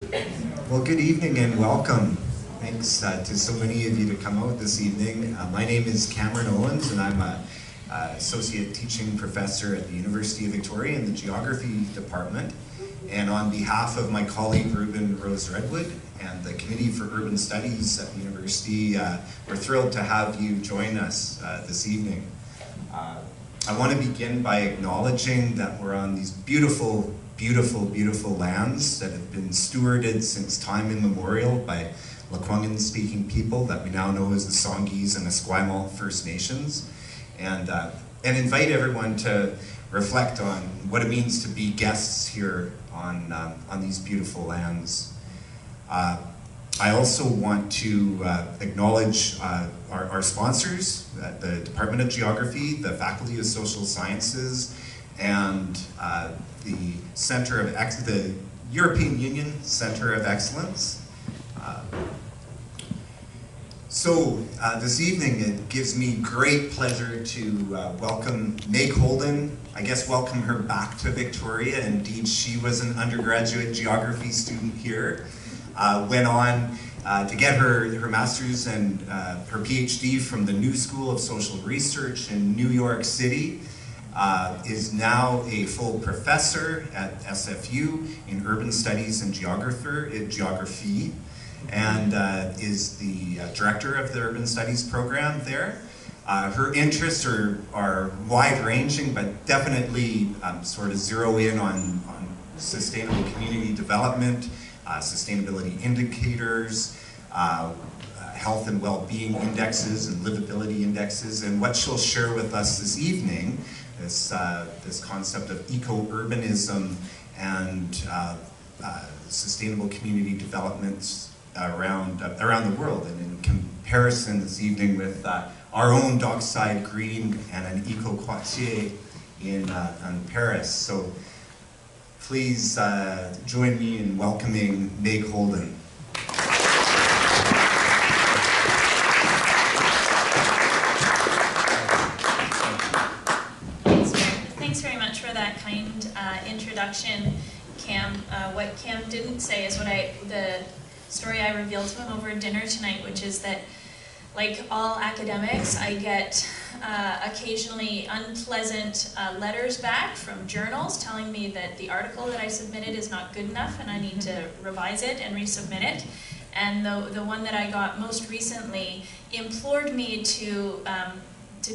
Well, good evening and welcome. Thanks to so many of you to come out this evening. My name is Cameron Owens, and I'm an associate teaching professor at the University of Victoria in the Geography Department. And on behalf of my colleague Ruben Rose Redwood and the Committee for Urban Studies at the University, we're thrilled to have you join us this evening. I want to begin by acknowledging that we're on these beautiful, beautiful, beautiful lands that have been stewarded since time immemorial by Lekwungen-speaking people that we now know as the Songhees and Esquimalt First Nations, and invite everyone to reflect on what it means to be guests here on these beautiful lands. I also want to acknowledge our sponsors at the Department of Geography, the Faculty of Social Sciences, and the the European Union Center of Excellence. So this evening it gives me great pleasure to welcome Meg Holden. I guess welcome her back to Victoria. Indeed, she was an undergraduate geography student here. Went on to get her master's and her PhD from the New School of Social Research in New York City. Is now a full professor at SFU in urban studies and geography, and is the director of the urban studies program there. Her interests are wide-ranging, but definitely sort of zero in on sustainable community development, sustainability indicators, health and well-being indexes and livability indexes, and what she'll share with us this evening, this concept of eco-urbanism and sustainable community developments around the world, and in comparison this evening with our own Dockside Green and an eco-quartier in Paris. So please join me in welcoming Meg Holden. Thanks very much for that kind introduction, Cam. What Cam didn't say is the story I revealed to him over dinner tonight, which is that, like all academics, I get occasionally unpleasant letters back from journals telling me that the article that I submitted is not good enough and I need to revise it and resubmit it. And the one that I got most recently implored me to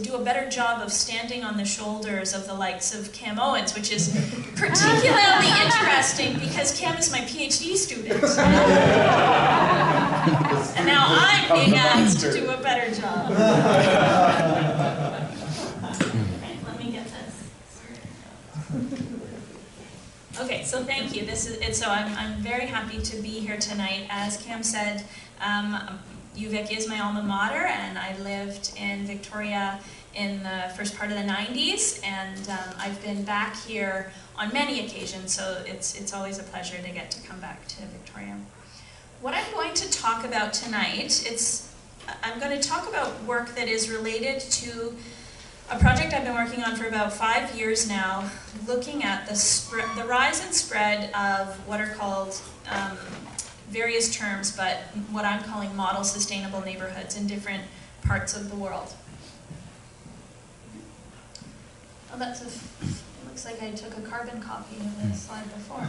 do a better job of standing on the shoulders of the likes of Cam Owens, which is particularly interesting because Cam is my PhD student. And now I'm being asked to do a better job. Okay, let me get this. Okay, so thank you. So I'm very happy to be here tonight. As Cam said, UVic is my alma mater, and I lived in Victoria in the first part of the 90s, and I've been back here on many occasions, so it's always a pleasure to get to come back to Victoria. What I'm going to talk about tonight, I'm going to talk about work that is related to a project I've been working on for about 5 years now, looking at the rise and spread of what are called various terms, but what I'm calling model sustainable neighborhoods in different parts of the world. Oh, it looks like I took a carbon copy of the slide before.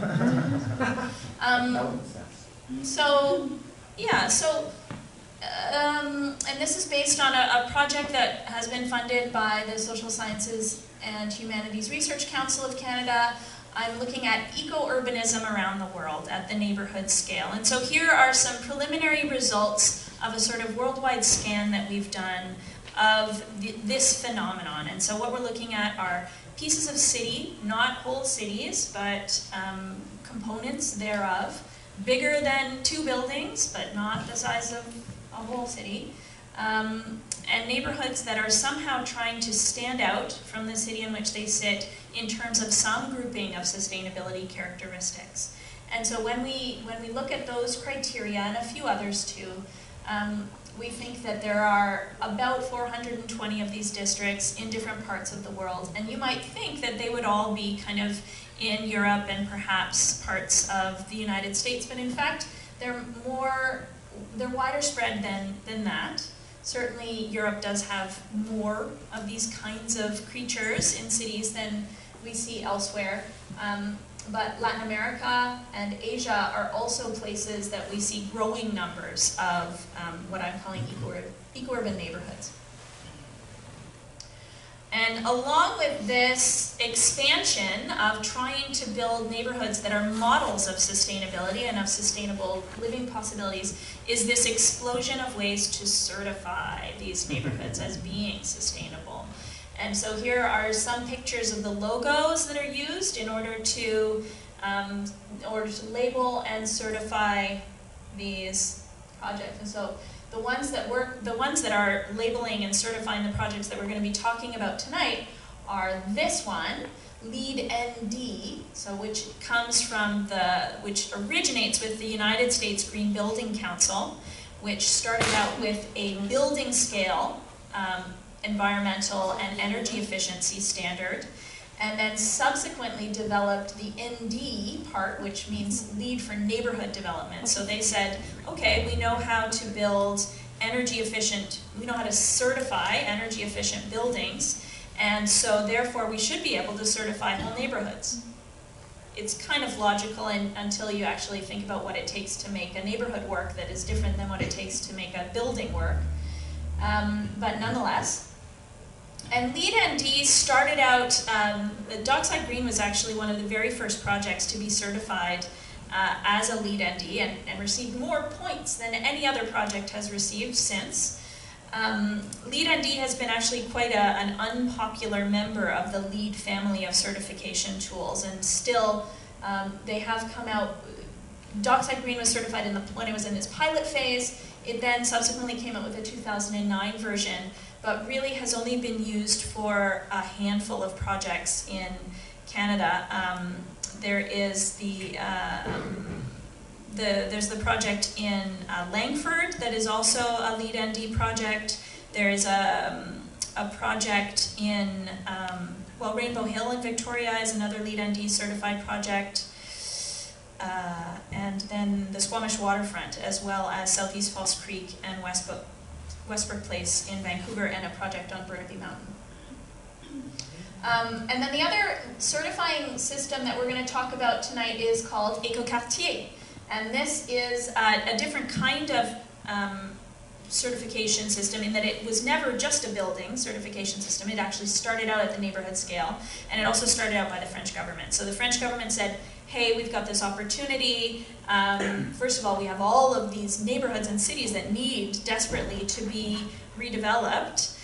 And this is based on a project that has been funded by the Social Sciences and Humanities Research Council of Canada. I'm looking at eco-urbanism around the world at the neighborhood scale. And so here are some preliminary results of a sort of worldwide scan that we've done of this phenomenon. And so what we're looking at are pieces of city, not whole cities, but components thereof, bigger than 2 buildings, but not the size of a whole city, and neighborhoods that are somehow trying to stand out from the city in which they sit in terms of some grouping of sustainability characteristics. And so when we look at those criteria, and a few others too, we think that there are about 420 of these districts in different parts of the world, and you might think that they would all be kind of in Europe and perhaps parts of the United States, but in fact, they're wider spread than that. Certainly, Europe does have more of these kinds of creatures in cities than we see elsewhere. But Latin America and Asia are also places that we see growing numbers of what I'm calling eco-urban neighborhoods. And along with this expansion of trying to build neighborhoods that are models of sustainability and of sustainable living possibilities is this explosion of ways to certify these neighborhoods as being sustainable. And so here are some pictures of the logos that are used in order to label and certify these projects. And so the ones that are labeling and certifying the projects that we're going to be talking about tonight are this one, LEED ND, so which originates with the United States Green Building Council, which started out with a building scale environmental and energy efficiency standard, and then subsequently developed the ND part, which means LEED for neighborhood development. So they said, okay, we know how to build energy efficient, we know how to certify energy efficient buildings, and so therefore we should be able to certify whole neighborhoods. It's kind of logical until you actually think about what it takes to make a neighborhood work that is different than what it takes to make a building work. But nonetheless, and LEED ND started out, Dockside Green was actually one of the very first projects to be certified as a LEED ND and received more points than any other project has received since. LEED ND has been actually quite an unpopular member of the LEED family of certification tools, and still they have come out. Dockside Green was certified when it was in its pilot phase. It then subsequently came out with a 2009 version, but really has only been used for a handful of projects in Canada. There is there's the project in Langford that is also a LEED ND project. There is a project in, Rainbow Hill in Victoria is another LEED ND certified project. And then the Squamish Waterfront, as well as Southeast Falls Creek and Westbrook Place in Vancouver, and a project on Burnaby Mountain. And then the other certifying system that we're going to talk about tonight is called Écoquartier. And this is a different kind of certification system in that it was never just a building certification system. It actually started out at the neighborhood scale, and it also started out by the French government. So the French government said, hey, we've got this opportunity. First of all, we have all of these neighborhoods and cities that need desperately to be redeveloped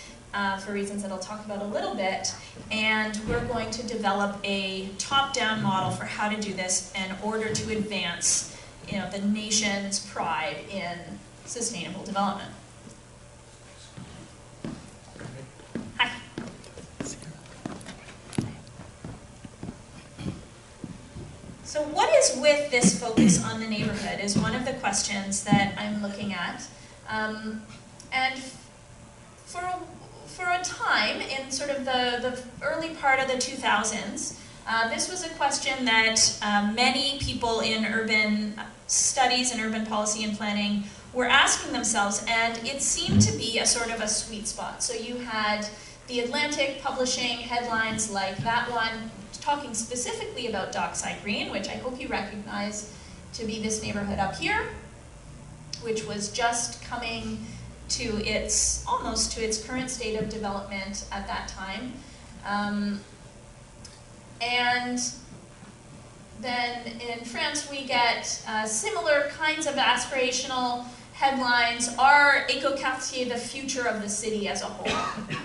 for reasons that I'll talk about a little bit. And we're going to develop a top-down model for how to do this in order to advance, the nation's pride in sustainable development. Hi. So what is with this focus on the neighborhood is one of the questions that I'm looking at. And for a time, in sort of the early part of the 2000s, this was a question that many people in urban studies and urban policy and planning were asking themselves, and it seemed to be a sort of a sweet spot. So you had The Atlantic publishing headlines like that one, talking specifically about Dockside Green, which I hope you recognize to be this neighborhood up here, which was just coming to almost to its current state of development at that time. And then in France we get similar kinds of aspirational headlines. Are Écoquartier the future of the city as a whole?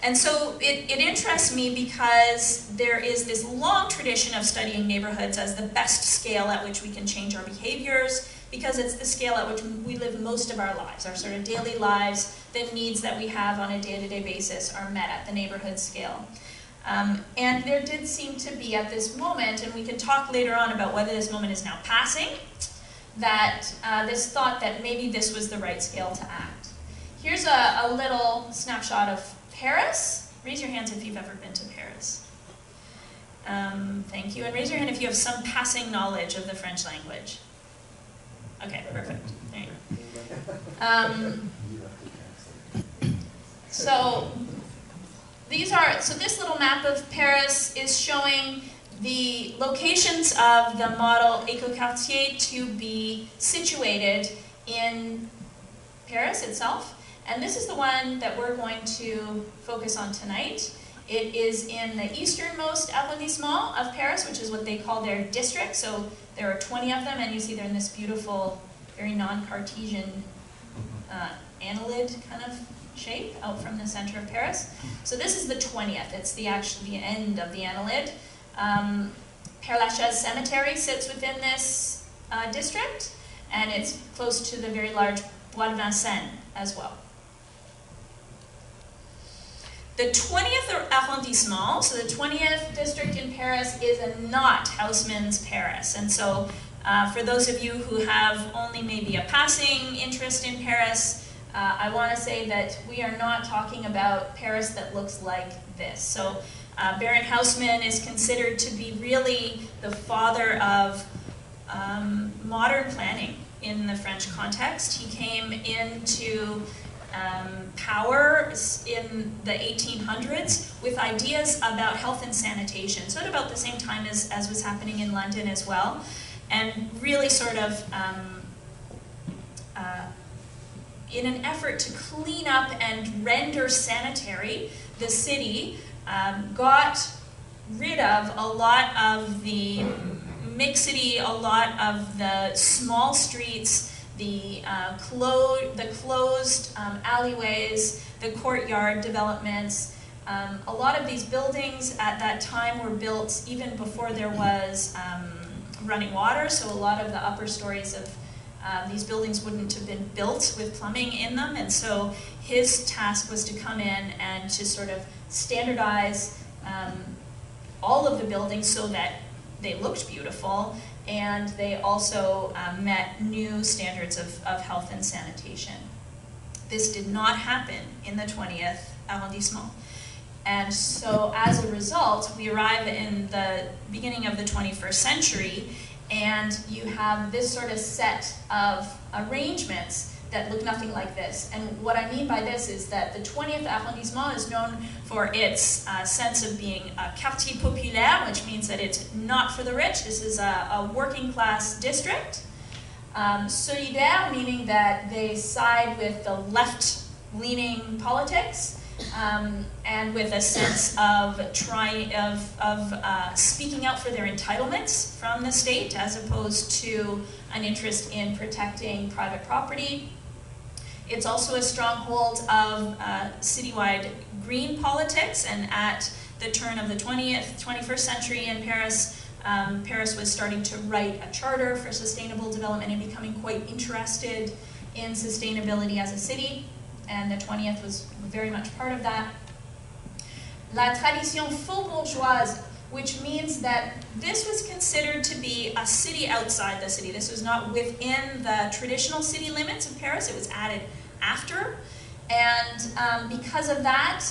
And so it interests me because there is this long tradition of studying neighborhoods as the best scale at which we can change our behaviors, because it's the scale at which we live most of our lives, our sort of daily lives, the needs that we have on a day-to-day basis are met at the neighborhood scale. And there did seem to be at this moment, and we can talk later on about whether this moment is now passing, that this thought that maybe this was the right scale to act. Here's a little snapshot of Paris. Raise your hands if you've ever been to Paris. Thank you. And raise your hand if you have some passing knowledge of the French language. Okay, perfect. There you go. So this little map of Paris is showing the locations of the model écoquartier to be situated in Paris itself. And this is the one that we're going to focus on tonight. It is in the easternmost arrondissement of Paris, which is what they call their district. So there are 20 of them, and you see they're in this beautiful, very non-Cartesian annelid kind of shape out from the center of Paris. So this is the 20th. It's actually the end of the annelid. Père Lachaise Cemetery sits within this district, and it's close to the very large Bois de Vincennes as well. The 20th arrondissement, so the 20th district in Paris, is not Haussmann's Paris. And so for those of you who have only maybe a passing interest in Paris, I want to say that we are not talking about Paris that looks like this. So Baron Haussmann is considered to be really the father of modern planning in the French context. He came into power in the 1800s with ideas about health and sanitation, so at about the same time as was happening in London as well, and really sort of in an effort to clean up and render sanitary the city, got rid of a lot of the mixity, a lot of the small streets, the closed alleyways, the courtyard developments. A lot of these buildings at that time were built even before there was running water, so a lot of the upper stories of these buildings wouldn't have been built with plumbing in them, and so his task was to come in and to sort of standardize all of the buildings so that they looked beautiful, and they also met new standards of health and sanitation. This did not happen in the 20th arrondissement. And so as a result, we arrive in the beginning of the 21st century, and you have this sort of set of arrangements that look nothing like this. And what I mean by this is that the 20th arrondissement is known for its sense of being a quartier populaire, which means that it's not for the rich. This is a working class district. Solidaire, meaning that they side with the left-leaning politics, and with a sense of speaking out for their entitlements from the state, as opposed to an interest in protecting private property. It's also a stronghold of citywide green politics, and at the turn of the 21st century in Paris, Paris was starting to write a charter for sustainable development and becoming quite interested in sustainability as a city, and the 20th was very much part of that. La tradition faubourgeoise, which means that this was considered to be a city outside the city. This was not within the traditional city limits of Paris. It was added after. And because of that,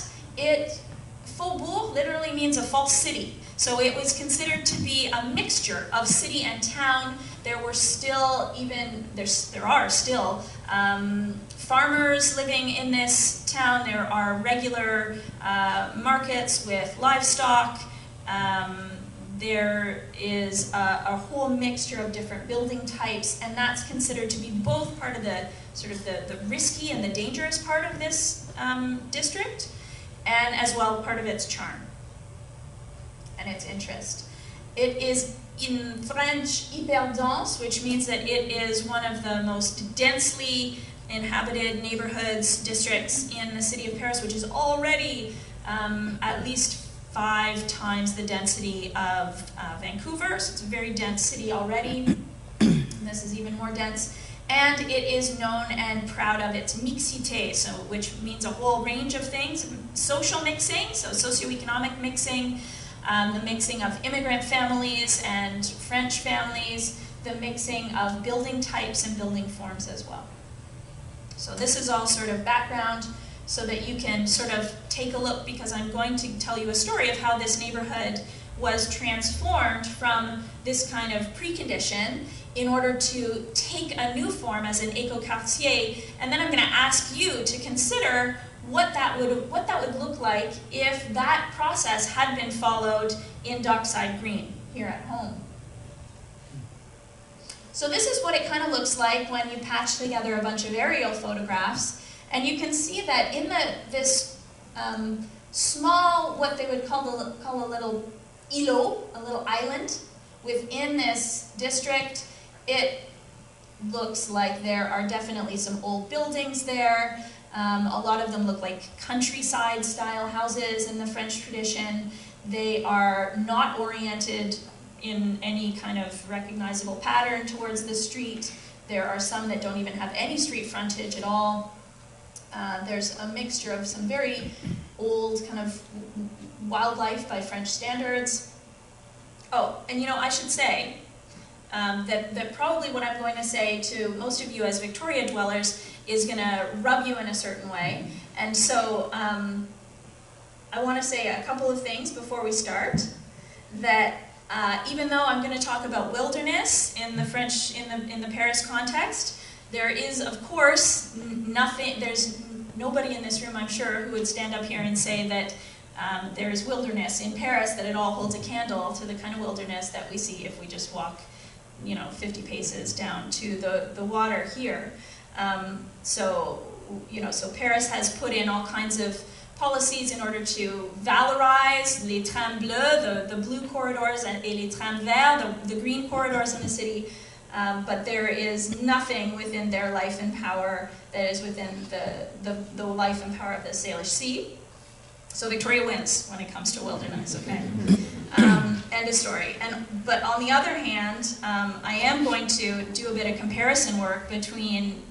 faubourg literally means a false city. So it was considered to be a mixture of city and town. There were still there are still farmers living in this town. There are regular markets with livestock. There is a whole mixture of different building types, and that's considered to be both part of the sort of the risky and the dangerous part of this district, and as well part of its charm and its interest. It is in French hyperdense, which means that it is one of the most densely inhabited neighborhoods, districts in the city of Paris, which is already at least 5 times the density of Vancouver, so it's a very dense city already. And this is even more dense. And it is known and proud of its mixité, so which means a whole range of things. Social mixing, so socioeconomic mixing, the mixing of immigrant families and French families, the mixing of building types and building forms as well. So this is all sort of background so that you can sort of take a look, because I'm going to tell you a story of how this neighborhood was transformed from this kind of precondition in order to take a new form as an écoquartier, and then I'm going to ask you to consider what that would look like if that process had been followed in Dockside Green here at home. So this is what it kind of looks like when you patch together a bunch of aerial photographs, and you can see that in this small, what they would call a little îlot, a little island within this district, it looks like there are definitely some old buildings there. A lot of them look like countryside style houses in the French tradition. They are not oriented in any kind of recognizable pattern towards the street. There are some that don't even have any street frontage at all. There's a mixture of some very old kind of wildlife by French standards. Oh, and you know, I should say that probably what I'm going to say to most of you as Victoria dwellers is going to rub you in a certain way. And so I want to say a couple of things before we start. That even though I'm going to talk about wilderness in the French, in the Paris context, there is, of course, nothing. There's nobody in this room, I'm sure, who would stand up here and say that there is wilderness in Paris, that it all holds a candle to the kind of wilderness that we see if we just walk, you know, 50 paces down to the water here. So Paris has put in all kinds of policies in order to valorize les trams bleus, the blue corridors, and les trams verts, the green corridors in the city. But there is nothing within their life and power that is within the life and power of the Salish Sea. So Victoria wins when it comes to wilderness, okay? End of story. But on the other hand, I am going to do a bit of comparison work between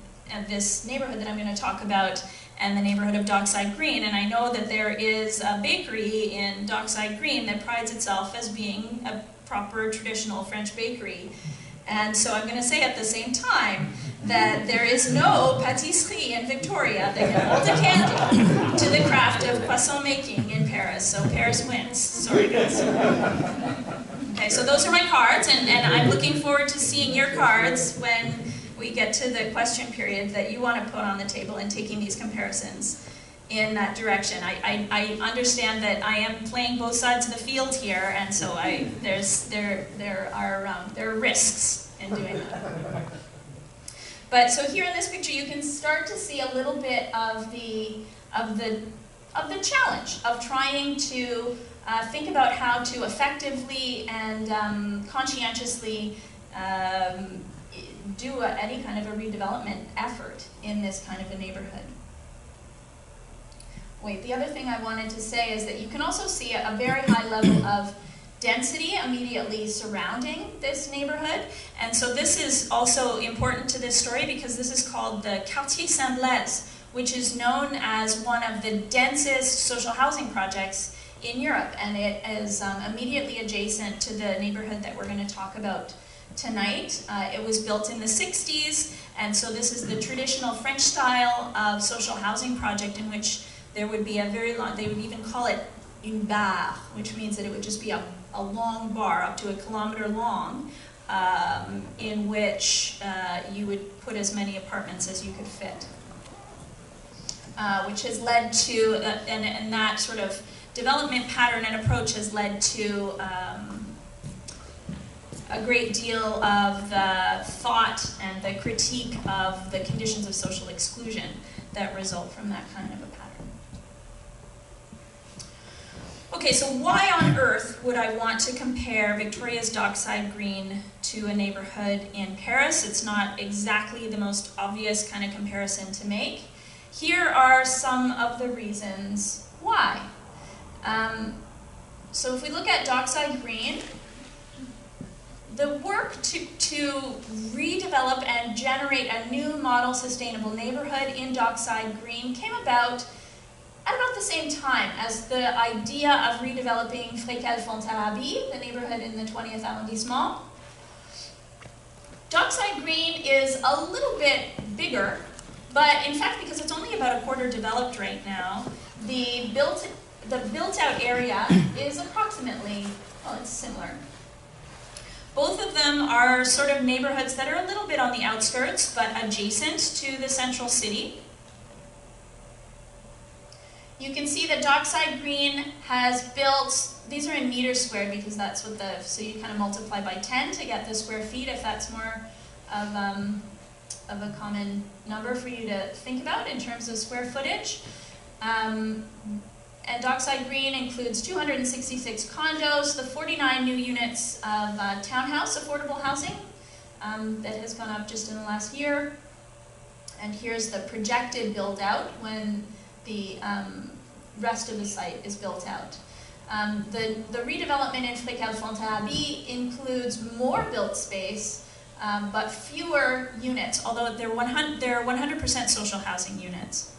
this neighborhood that I'm going to talk about and the neighborhood of Dockside Green. And I know that there is a bakery in Dockside Green that prides itself as being a proper traditional French bakery. And so I'm going to say at the same time that there is no pâtisserie in Victoria that can hold a candle to the craft of croissant making in Paris. So Paris wins. Sorry, guys. Okay, so those are my cards, and I'm looking forward to seeing your cards when we get to the question period that you want to put on the table and taking these comparisons in that direction. I understand that I am playing both sides of the field here, and so there are risks in doing that. But so here in this picture, you can start to see a little bit of the challenge of trying to think about how to effectively and conscientiously do any kind of a redevelopment effort in this kind of a neighborhood. Wait, the other thing I wanted to say is that you can also see a very high level of density immediately surrounding this neighborhood. And so this is also important to this story because this is called the Quartier Saint-Blaise, which is known as one of the densest social housing projects in Europe. And it is immediately adjacent to the neighborhood that we're going to talk about tonight. It was built in the 60s, and so this is the traditional French style of social housing project in which there would be a very long, they would even call it une barre, which means that it would just be a long bar up to 1 kilometer long, in which you would put as many apartments as you could fit. Which has led to, and that sort of development pattern and approach has led to a great deal of the thought and the critique of the conditions of social exclusion that result from that kind of a pattern. Okay, so why on earth would I want to compare Victoria's Dockside Green to a neighborhood in Paris? It's not exactly the most obvious kind of comparison to make. Here are some of the reasons why. So if we look at Dockside Green, the work to redevelop and generate a new model sustainable neighborhood in Dockside Green came about at about the same time as the idea of redeveloping Fréquel Fontarabie, the neighborhood in the 20th arrondissement. Dockside Green is a little bit bigger, but in fact, because it's only about a quarter developed right now, the built-out area is approximately, well, it's similar. Both of them are sort of neighborhoods that are a little bit on the outskirts, but adjacent to the central city. You can see that Dockside Green has built, these are in meters squared because that's what so you kind of multiply by 10 to get the square feet if that's more of a common number for you to think about in terms of square footage. And Dockside Green includes 266 condos, the 49 new units of townhouse affordable housing that has gone up just in the last year. And here's the projected build out when the rest of the site is built out. The redevelopment in Fréquel Fontarabie includes more built space, but fewer units, although they're 100% social housing units.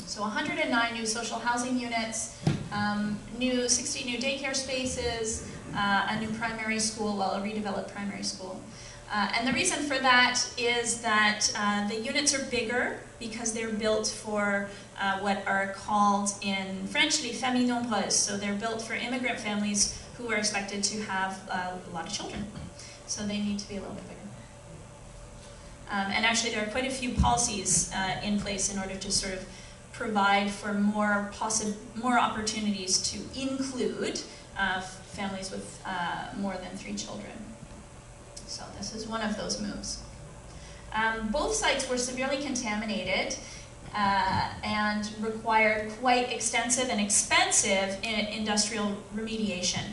So 109 new social housing units, 60 new daycare spaces, a new primary school, well, a redeveloped primary school. And the reason for that is that the units are bigger because they're built for what are called in French les familles nombreuses. So they're built for immigrant families who are expected to have a lot of children. So they need to be a little bit bigger. And actually there are quite a few policies in place in order to sort of provide for more opportunities to include families with more than 3 children. So this is one of those moves. Both sites were severely contaminated and required quite extensive and expensive industrial remediation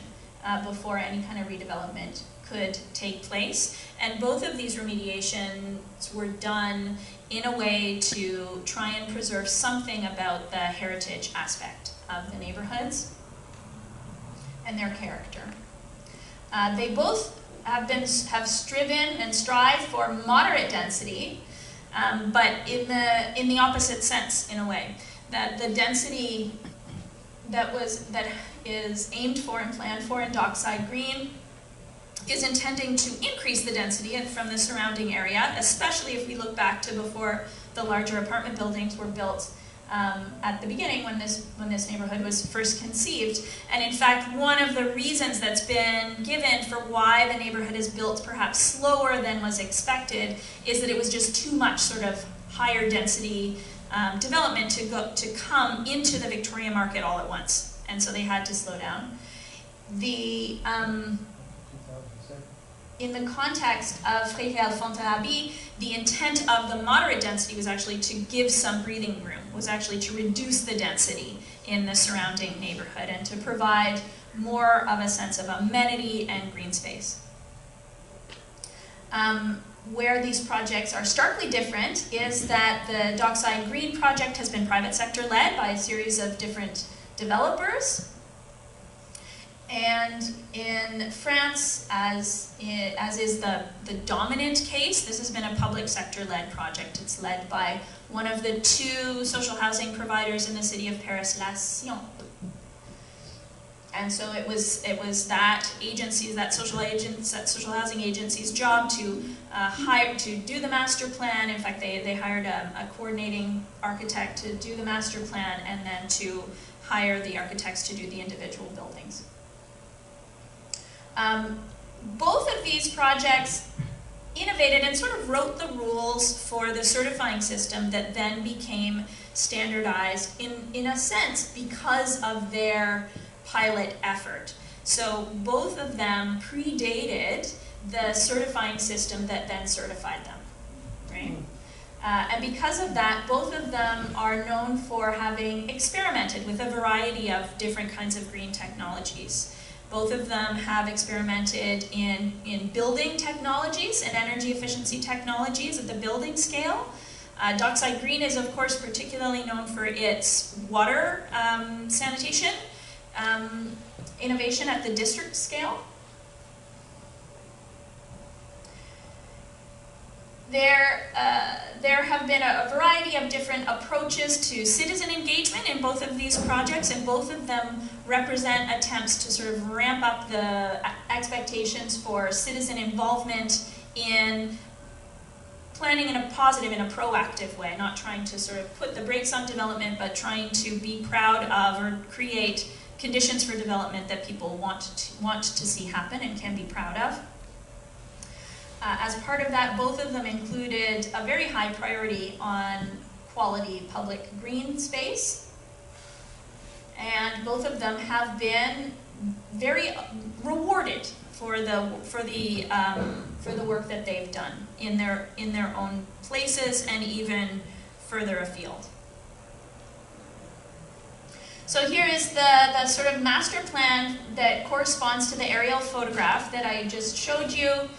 before any kind of redevelopment could take place. And both of these remediations were done in a way to try and preserve something about the heritage aspect of the neighborhoods and their character. They both have striven and strived for moderate density, but in the opposite sense, in a way, that the density that is aimed for and planned for in Dockside Green is intending to increase the density from the surrounding area, especially if we look back to before the larger apartment buildings were built at the beginning when this neighborhood was first conceived. And in fact, one of the reasons that's been given for why the neighborhood is built perhaps slower than was expected is that it was just too much sort of higher density development to come into the Victoria market all at once. And so they had to slow down. In the context of Fréquel Fontarabie, the intent of the moderate density was actually to give some breathing room, was actually to reduce the density in the surrounding neighborhood and to provide more of a sense of amenity and green space. Where these projects are starkly different is that the Dockside Green project has been private sector led by a series of different developers. And in France, as is the dominant case, this has been a public sector-led project. It's led by one of the 2 social housing providers in the city of Paris, La Sion. And so it was that agency's, that social housing agency's job to do the master plan. In fact, they hired a coordinating architect to do the master plan and then to hire the architects to do the individual buildings. Both of these projects innovated and sort of wrote the rules for the certifying system that then became standardized in a sense because of their pilot effort. So both of them predated the certifying system that then certified them, right? And because of that, both of them are known for having experimented with a variety of different kinds of green technologies. Both of them have experimented in building technologies and energy efficiency technologies at the building scale. Dockside Green is, of course, particularly known for its water sanitation innovation at the district scale. There have been a variety of different approaches to citizen engagement in both of these projects, and both of them represent attempts to sort of ramp up the expectations for citizen involvement in planning in a positive, in a proactive way, not trying to sort of put the brakes on development, but trying to be proud of or create conditions for development that people want to see happen and can be proud of. As part of that, both of them included a very high priority on quality public green space, and both of them have been very rewarded for the work that they've done in their own places and even further afield. So here is the sort of master plan that corresponds to the aerial photograph that I just showed you.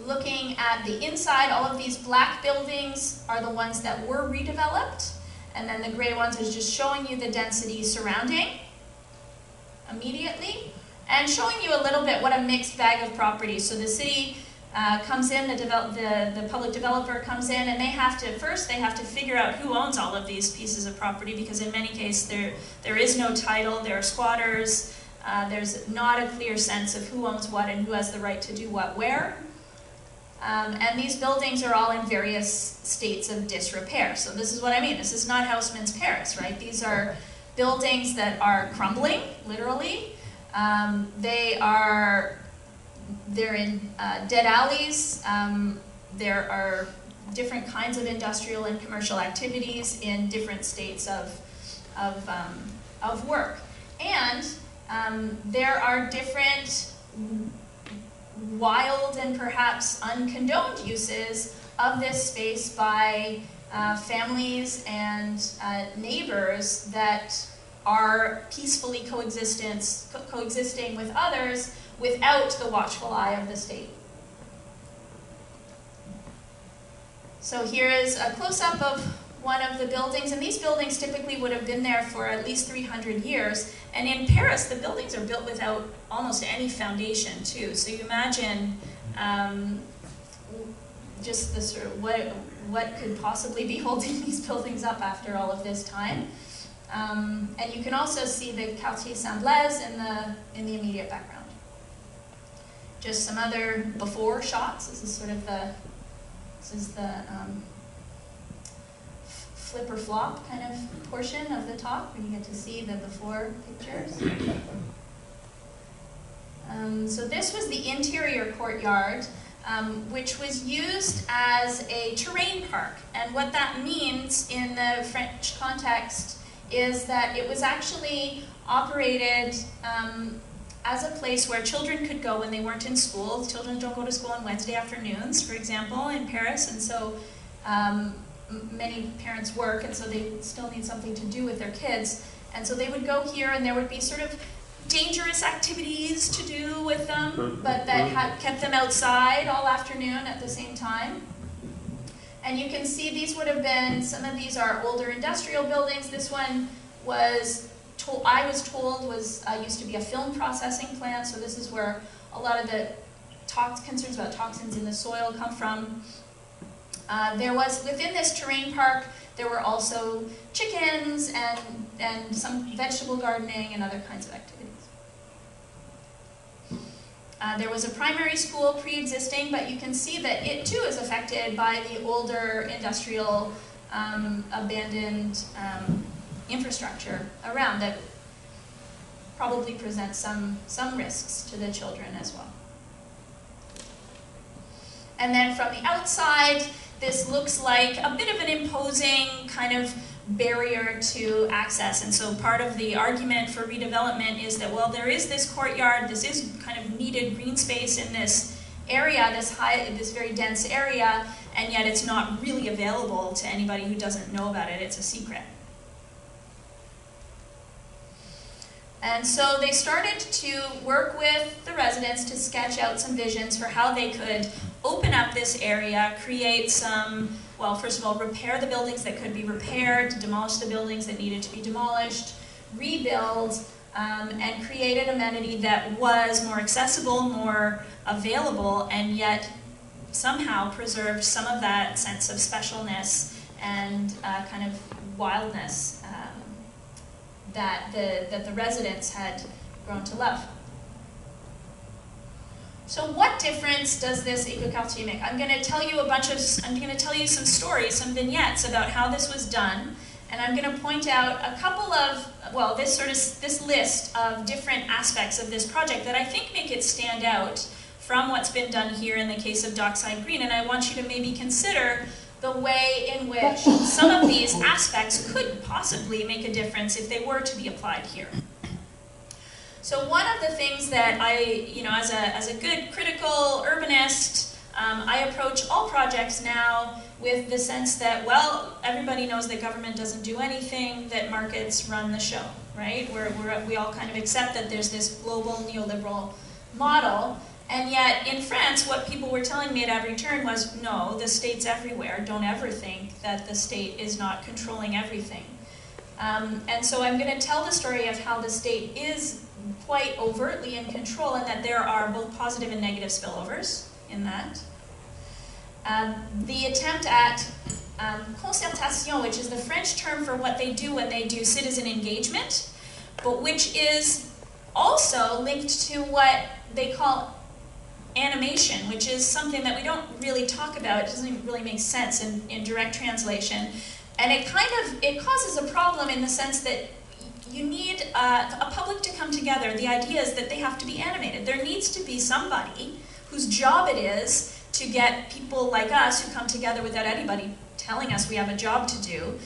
Looking at the inside, all of these black buildings are the ones that were redeveloped, and then the gray ones is just showing you the density surrounding immediately, and showing you a little bit what a mixed bag of properties. So the city comes in, the public developer comes in, and they have to figure out who owns all of these pieces of property, because in many cases there is no title, there are squatters, there's not a clear sense of who owns what and who has the right to do what where. And these buildings are all in various states of disrepair. So this is what I mean. This is not Haussmann's Paris, right? These are buildings that are crumbling, literally. They're in dead alleys. There are different kinds of industrial and commercial activities in different states of work. And there are different wild and perhaps uncondoned uses of this space by families and neighbors that are peacefully coexisting with others without the watchful eye of the state. So here is a close-up of one of the buildings, and these buildings typically would have been there for at least 300 years. And in Paris, the buildings are built without almost any foundation, too. So you imagine just the sort of what could possibly be holding these buildings up after all of this time. And you can also see the Quartier Saint-Blaise in the immediate background. Just some other before shots. This is the flip or flop kind of portion of the top where you get to see the before pictures. So this was the interior courtyard, which was used as a terrain park. And what that means in the French context is that it was actually operated as a place where children could go when they weren't in school. Children don't go to school on Wednesday afternoons, for example, in Paris, and so many parents work, and so they still need something to do with their kids. And so they would go here, and there would be sort of dangerous activities to do with them, but that kept them outside all afternoon at the same time. And you can see these would have been, some of these are older industrial buildings. This one was, I was told, used to be a film processing plant, so this is where a lot of the concerns about toxins in the soil come from. There was, within this terrain park, there were also chickens and some vegetable gardening and other kinds of activities. There was a primary school pre-existing, but you can see that it too is affected by the older industrial abandoned infrastructure around that probably presents some risks to the children as well. And then from the outside, this looks like a bit of an imposing kind of barrier to access. And so part of the argument for redevelopment is that, well, there is this courtyard, this is kind of needed green space in this area, this very dense area, and yet it's not really available to anybody who doesn't know about it. It's a secret. And so they started to work with the residents to sketch out some visions for how they could open up this area, create some, well, first of all, repair the buildings that could be repaired, demolish the buildings that needed to be demolished, rebuild, and create an amenity that was more accessible, more available, and yet somehow preserved some of that sense of specialness and kind of wildness that the residents had grown to love. So what difference does this eco-quartier make? I'm going to tell you some stories, some vignettes about how this was done, and I'm going to point out a couple of, well, this list of different aspects of this project that I think make it stand out from what's been done here in the case of Dockside Green, and I want you to maybe consider the way in which some of these aspects could possibly make a difference if they were to be applied here. So one of the things that I, as a good critical urbanist, I approach all projects now with the sense that, well, everybody knows that government doesn't do anything, that markets run the show, right? We all kind of accept that there's this global neoliberal model, and yet in France, what people were telling me at every turn was, no, the state's everywhere. Don't ever think that the state is not controlling everything. And so I'm going to tell the story of how the state is quite overtly in control, and that there are both positive and negative spillovers in that. The attempt at concertation, which is the French term for what they do when they do citizen engagement, but which is also linked to what they call animation, which is something that we don't really talk about. It doesn't really make sense in direct translation. And it causes a problem in the sense that you need a public to come together. The idea is that they have to be animated. There needs to be somebody whose job it is to get people like us who come together without anybody telling us we have a job to do,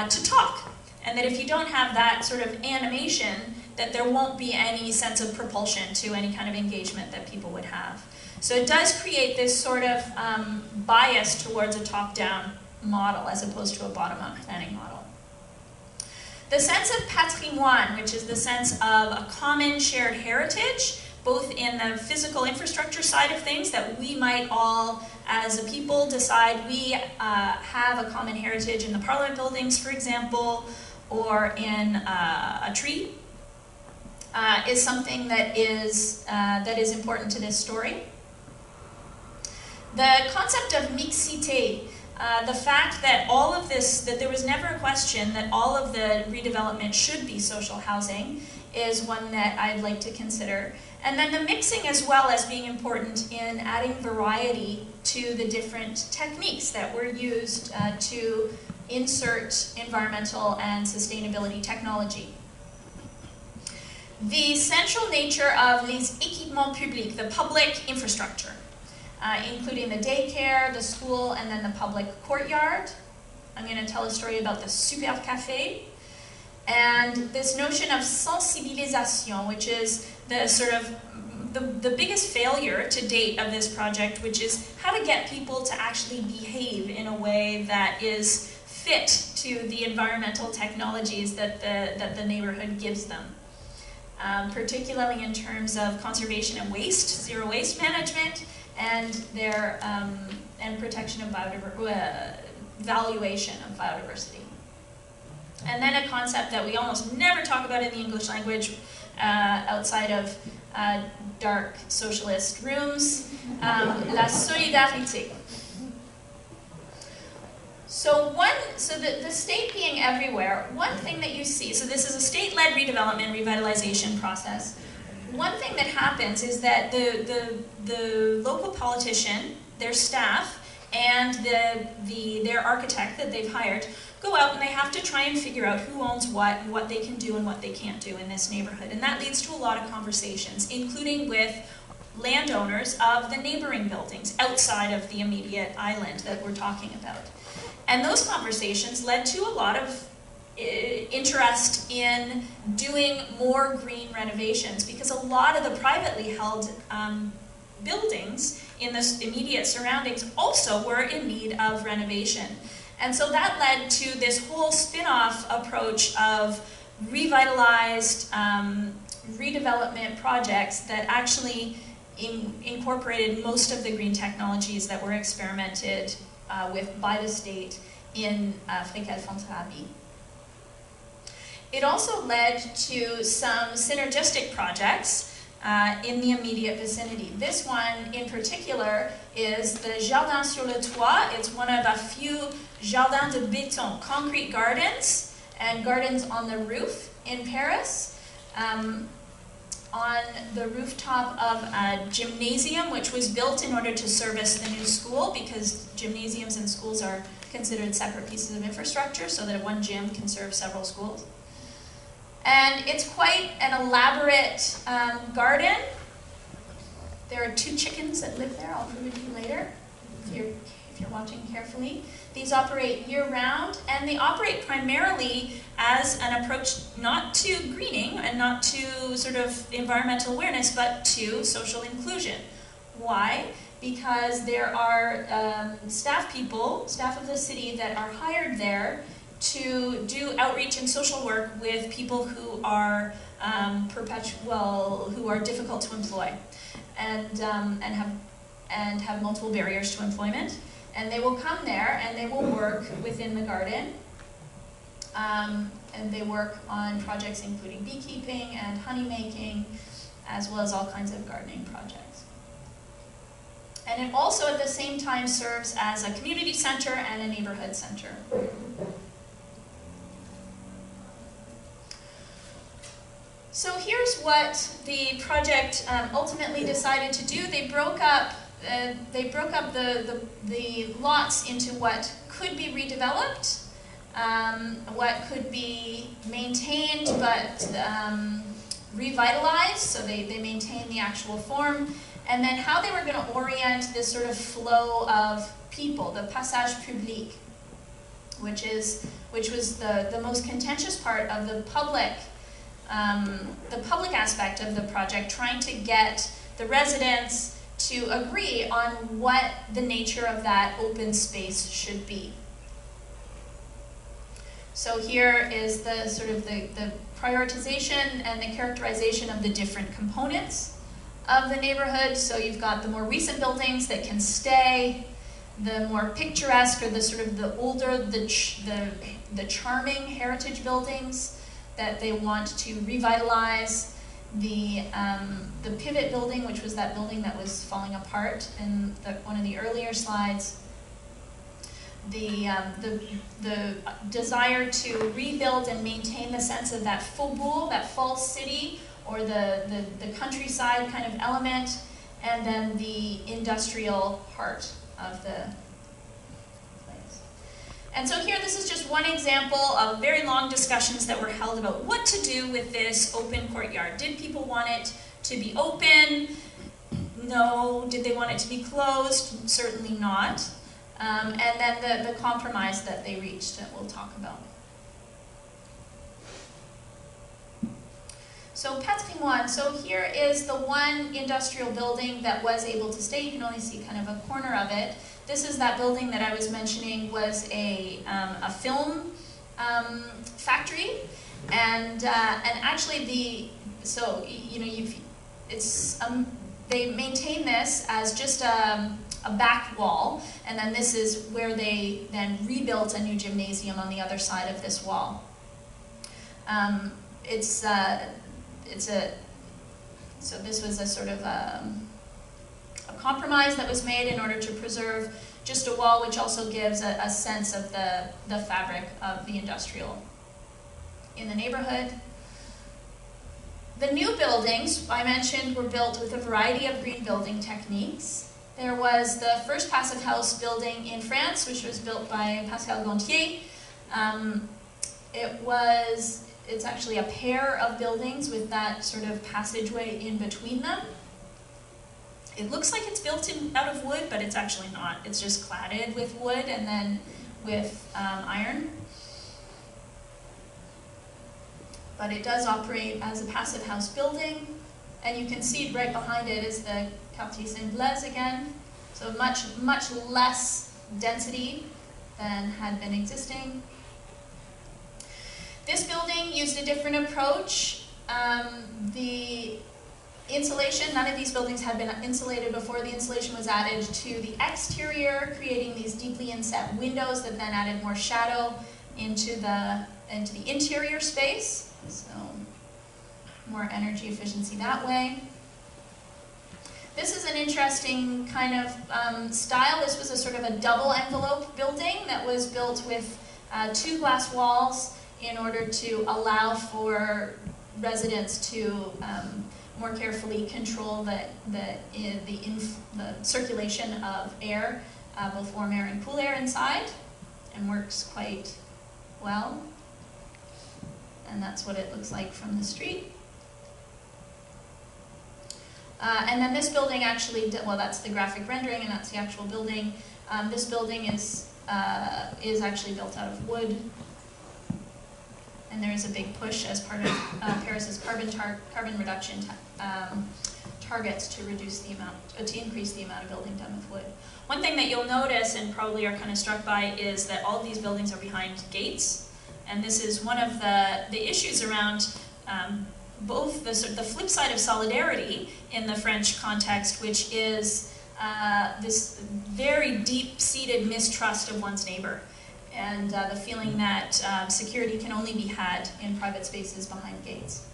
to talk. And that if you don't have that sort of animation, that there won't be any sense of propulsion to any kind of engagement that people would have. So it does create this sort of bias towards a top-down model as opposed to a bottom-up planning model. The sense of patrimoine, which is the sense of a common shared heritage, both in the physical infrastructure side of things, that we might all, as a people, decide we have a common heritage in the Parliament buildings, for example, or in a tree, is something that is important to this story. The concept of mixité, the fact that all of this, that there was never a question that all of the redevelopment should be social housing, is one that I'd like to consider. And then the mixing as well as being important in adding variety to the different techniques that were used to insert environmental and sustainability technology. The central nature of les équipements publics, the public infrastructure, including the daycare, the school, and then the public courtyard. I'm going to tell a story about the Super Café. And this notion of sensibilisation, which is the sort of the biggest failure to date of this project, which is how to get people to actually behave in a way that is fit to the environmental technologies that the neighborhood gives them. Particularly in terms of conservation and waste, zero waste management, and their and protection of valuation of biodiversity. And then a concept that we almost never talk about in the English language outside of dark socialist rooms, la solidarité. So the state being everywhere, one thing that you see, so this is a state-led redevelopment, revitalization process. One thing that happens is that the local politician, their staff, and their architect that they've hired go out and they have to try and figure out who owns what and what they can do and what they can't do in this neighborhood. And that leads to a lot of conversations, including with landowners of the neighboring buildings outside of the immediate island that we're talking about. And those conversations led to a lot of interest in doing more green renovations, because a lot of the privately held buildings in the immediate surroundings also were in need of renovation. And so that led to this whole spin-off approach of revitalized redevelopment projects that actually incorporated most of the green technologies that were experimented with by the state in Fréquel Fontarabie. It also led to some synergistic projects in the immediate vicinity. This one in particular is the Jardin sur le Toit. It's one of a few jardins de béton, concrete gardens, and gardens on the roof in Paris. On on the rooftop of a gymnasium, which was built in order to service the new school, because gymnasiums and schools are considered separate pieces of infrastructure, so that one gym can serve several schools. And it's quite an elaborate garden. There are 2 chickens that live there. I'll prove it to you later, if you're watching carefully. These operate year-round, and they operate primarily as an approach not to greening and not to sort of environmental awareness, but to social inclusion. Why? Because there are staff of the city that are hired there to do outreach and social work with people who are who are difficult to employ, and have multiple barriers to employment. And they will come there and they will work within the garden. And they work on projects including beekeeping and honey making, as well as all kinds of gardening projects. And it also at the same time serves as a community center and a neighborhood center. So here's what the project ultimately decided to do. They broke up the lots into what could be redeveloped, what could be maintained but revitalized, so they maintained the actual form, and then how they were going to orient this sort of flow of people, the passage public, which was the most contentious part of the public aspect of the project, trying to get the residents to agree on what the nature of that open space should be. So here is the sort of the prioritization and the characterization of the different components of the neighborhood. So you've got the more recent buildings that can stay, the more picturesque, or the sort of the older, the charming heritage buildings that they want to revitalize. The pivot building, which was that building that was falling apart in one of the earlier slides. The desire to rebuild and maintain the sense of that faubourg, that false city, or the countryside kind of element, and then the industrial heart of the place. And so here, this is just one example of very long discussions that were held about what to do with this open courtyard. Did people want it to be open? No. Did they want it to be closed? Certainly not. And then the compromise that they reached that we'll talk about. So patrimoine. So here is the one industrial building that was able to stay. You can only see kind of a corner of it. This is that building that I was mentioning was a film factory, and actually they maintain this as just a back wall, and then this is where they then rebuilt a new gymnasium on the other side of this wall. So this was a sort of a compromise that was made in order to preserve just a wall, which also gives a sense of the fabric of the industrial in the neighborhood. The new buildings, I mentioned, were built with a variety of green building techniques. There was the first passive house building in France, which was built by Pascal Gontier. It's actually a pair of buildings with that sort of passageway in between them. It looks like it's built out of wood, but it's actually not. It's just cladded with wood and then with iron. But it does operate as a passive house building. And you can see right behind it is the Quartier Saint-Blaise again. So much less density than had been existing. This building used a different approach. The insulation, none of these buildings had been insulated before. The insulation was added to the exterior, creating these deeply inset windows that then added more shadow into the interior space. So more energy efficiency that way. This is an interesting kind of style. This was a sort of a double envelope building that was built with 2 glass walls in order to allow for residents to more carefully control the circulation of air, both warm air and cool air inside, and works quite well. And that's what it looks like from the street. And then this building actually, well, that's the graphic rendering, and that's the actual building. This building is actually built out of wood, and there is a big push as part of Paris's carbon reduction targets to reduce the amount, to increase the amount of building done with wood. One thing that you'll notice and probably are kind of struck by is that all these buildings are behind gates, and this is one of the issues around both the flip side of solidarity in the French context, which is this very deep-seated mistrust of one's neighbor, and the feeling that security can only be had in private spaces behind gates.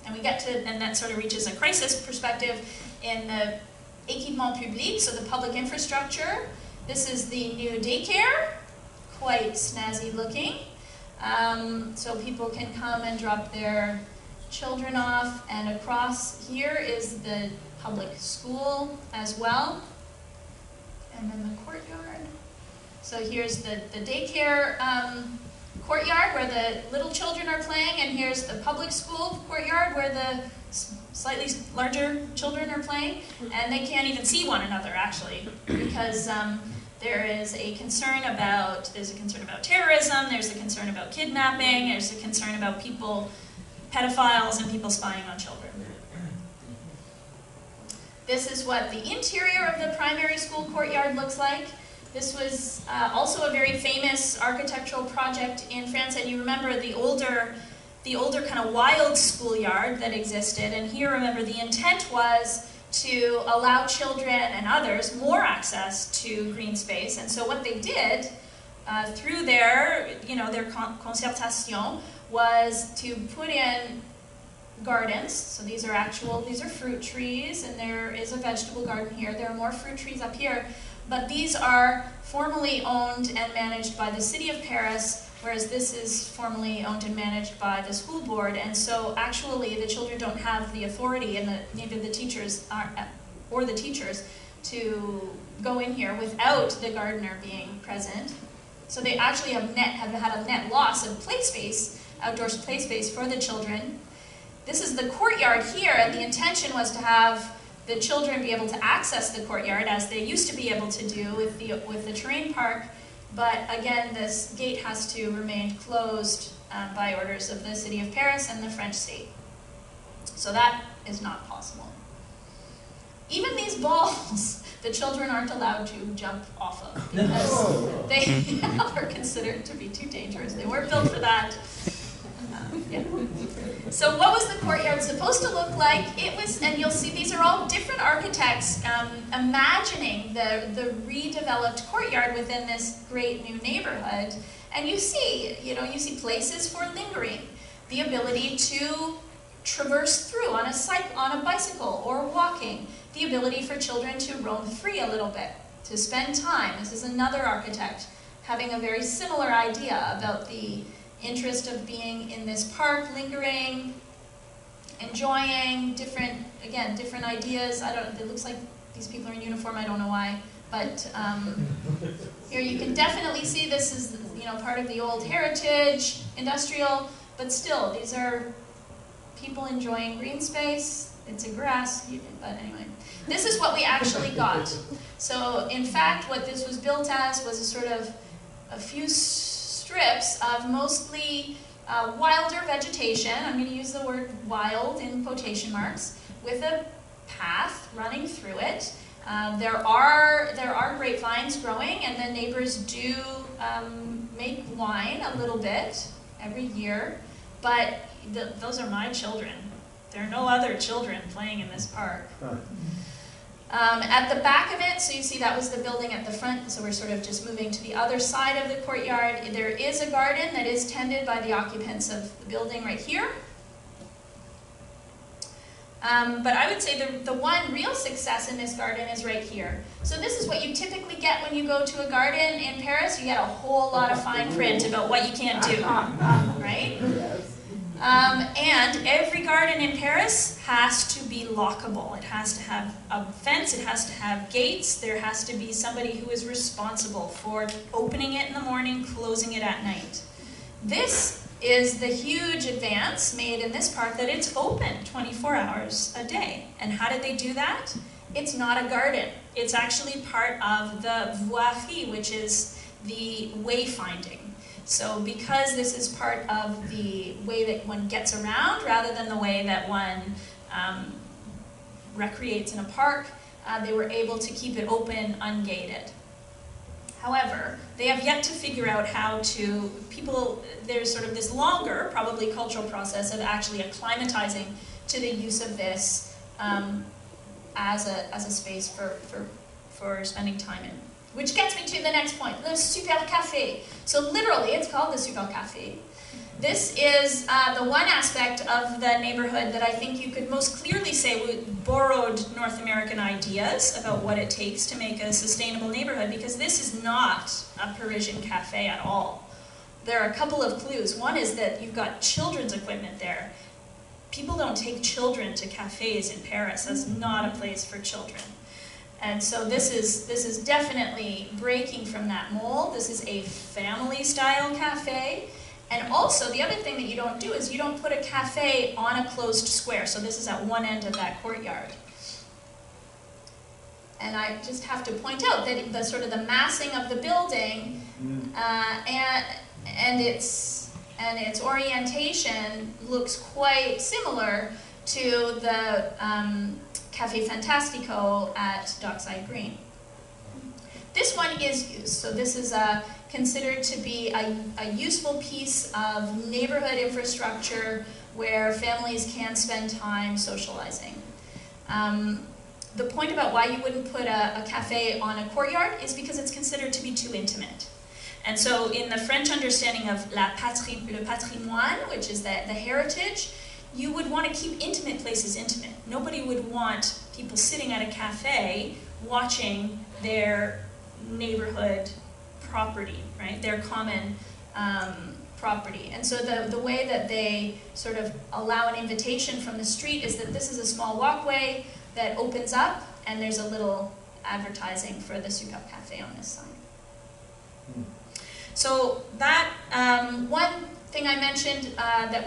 And we get to, and that sort of reaches a crisis perspective in the équipement public, so the public infrastructure. This is the new daycare, quite snazzy looking. So people can come and drop their children off, and across here is the public school as well. And then the courtyard. So here's the daycare courtyard where the little children are playing, and here's the public school courtyard where the slightly larger children are playing, and they can't even see one another actually, because there's a concern about terrorism, there's a concern about kidnapping, there's a concern about pedophiles and people spying on children. This is what the interior of the primary school courtyard looks like. This was also a very famous architectural project in France, and you remember the older kind of wild schoolyard that existed, and here remember the intent was to allow children and others more access to green space. And so what they did through their concertation was to put in gardens. So these are fruit trees, and there is a vegetable garden here. There are more fruit trees up here, but these are formally owned and managed by the city of Paris, whereas this is formally owned and managed by the school board. And so actually the children don't have the authority, and neither the teachers or the teachers, to go in here without the gardener being present. So they actually have had a net loss of play space, outdoor play space for the children. This is the courtyard here, and the intention was to have the children be able to access the courtyard as they used to be able to do with the terrain park. But again, this gate has to remain closed by orders of the city of Paris and the French state. So that is not possible. Even these balls, the children aren't allowed to jump off of, because they are considered to be too dangerous. They weren't built for that. Yeah. So what was the courtyard supposed to look like? It was, and you'll see these are all different architects imagining the redeveloped courtyard within this great new neighborhood. And you see places for lingering, the ability to traverse through on a bicycle or walking, the ability for children to roam free a little bit, to spend time. This is another architect having a very similar idea about the interest of being in this park, lingering, enjoying different ideas. It looks like these people are in uniform, I don't know why, but here you can definitely see this is part of the old heritage, industrial, but still, these are people enjoying green space. It's a grass, but anyway. This is what we actually got. So in fact, what this was built as was a sort of a few strips of mostly wilder vegetation. I'm going to use the word wild in quotation marks, with a path running through it. There are grapevines growing, and the neighbors do make wine a little bit every year, but those are my children. There are no other children playing in this park. At the back of it, so you see that was the building at the front, so we're sort of just moving to the other side of the courtyard. There is a garden that is tended by the occupants of the building right here. But I would say the one real success in this garden is right here. So this is what you typically get when you go to a garden in Paris. You get a whole lot of fine print about what you can't do, right? And every garden in Paris has to be lockable. It has to have a fence, it has to have gates, there has to be somebody who is responsible for opening it in the morning, closing it at night. This is the huge advance made in this park that it's open 24 hours a day. And how did they do that? It's not a garden. It's actually part of the voirie, which is the wayfinding. So because this is part of the way that one gets around rather than the way that one recreates in a park, they were able to keep it open, ungated. However, they have yet to figure out how to, there's sort of this longer, probably cultural process of actually acclimatizing to the use of this as a space for spending time in. Which gets me to the next point, the Super Café. So literally, it's called the Super Café. This is the one aspect of the neighborhood that I think you could most clearly say borrowed North American ideas about what it takes to make a sustainable neighborhood, because this is not a Parisian cafe at all. There are a couple of clues. One is that you've got children's equipment there. People don't take children to cafes in Paris. That's not a place for children. And so this is definitely breaking from that mold. This is a family-style cafe. And also, the other thing that you don't do is you don't put a cafe on a closed square. So this is at one end of that courtyard. And I just have to point out that the sort of the massing of the building and its orientation looks quite similar to the Café Fantastico at Dockside Green. This one is used, so this is considered to be a useful piece of neighborhood infrastructure where families can spend time socializing. The point about why you wouldn't put a cafe on a courtyard is because it's considered to be too intimate. And so in the French understanding of le patrimoine, which is the heritage, you would want to keep intimate places intimate. Nobody would want people sitting at a cafe watching their neighborhood property, right? Their common property. And so the way that they sort of allow an invitation from the street is that this is a small walkway that opens up, and there's a little advertising for the Super Café on this sign. So that one thing I mentioned that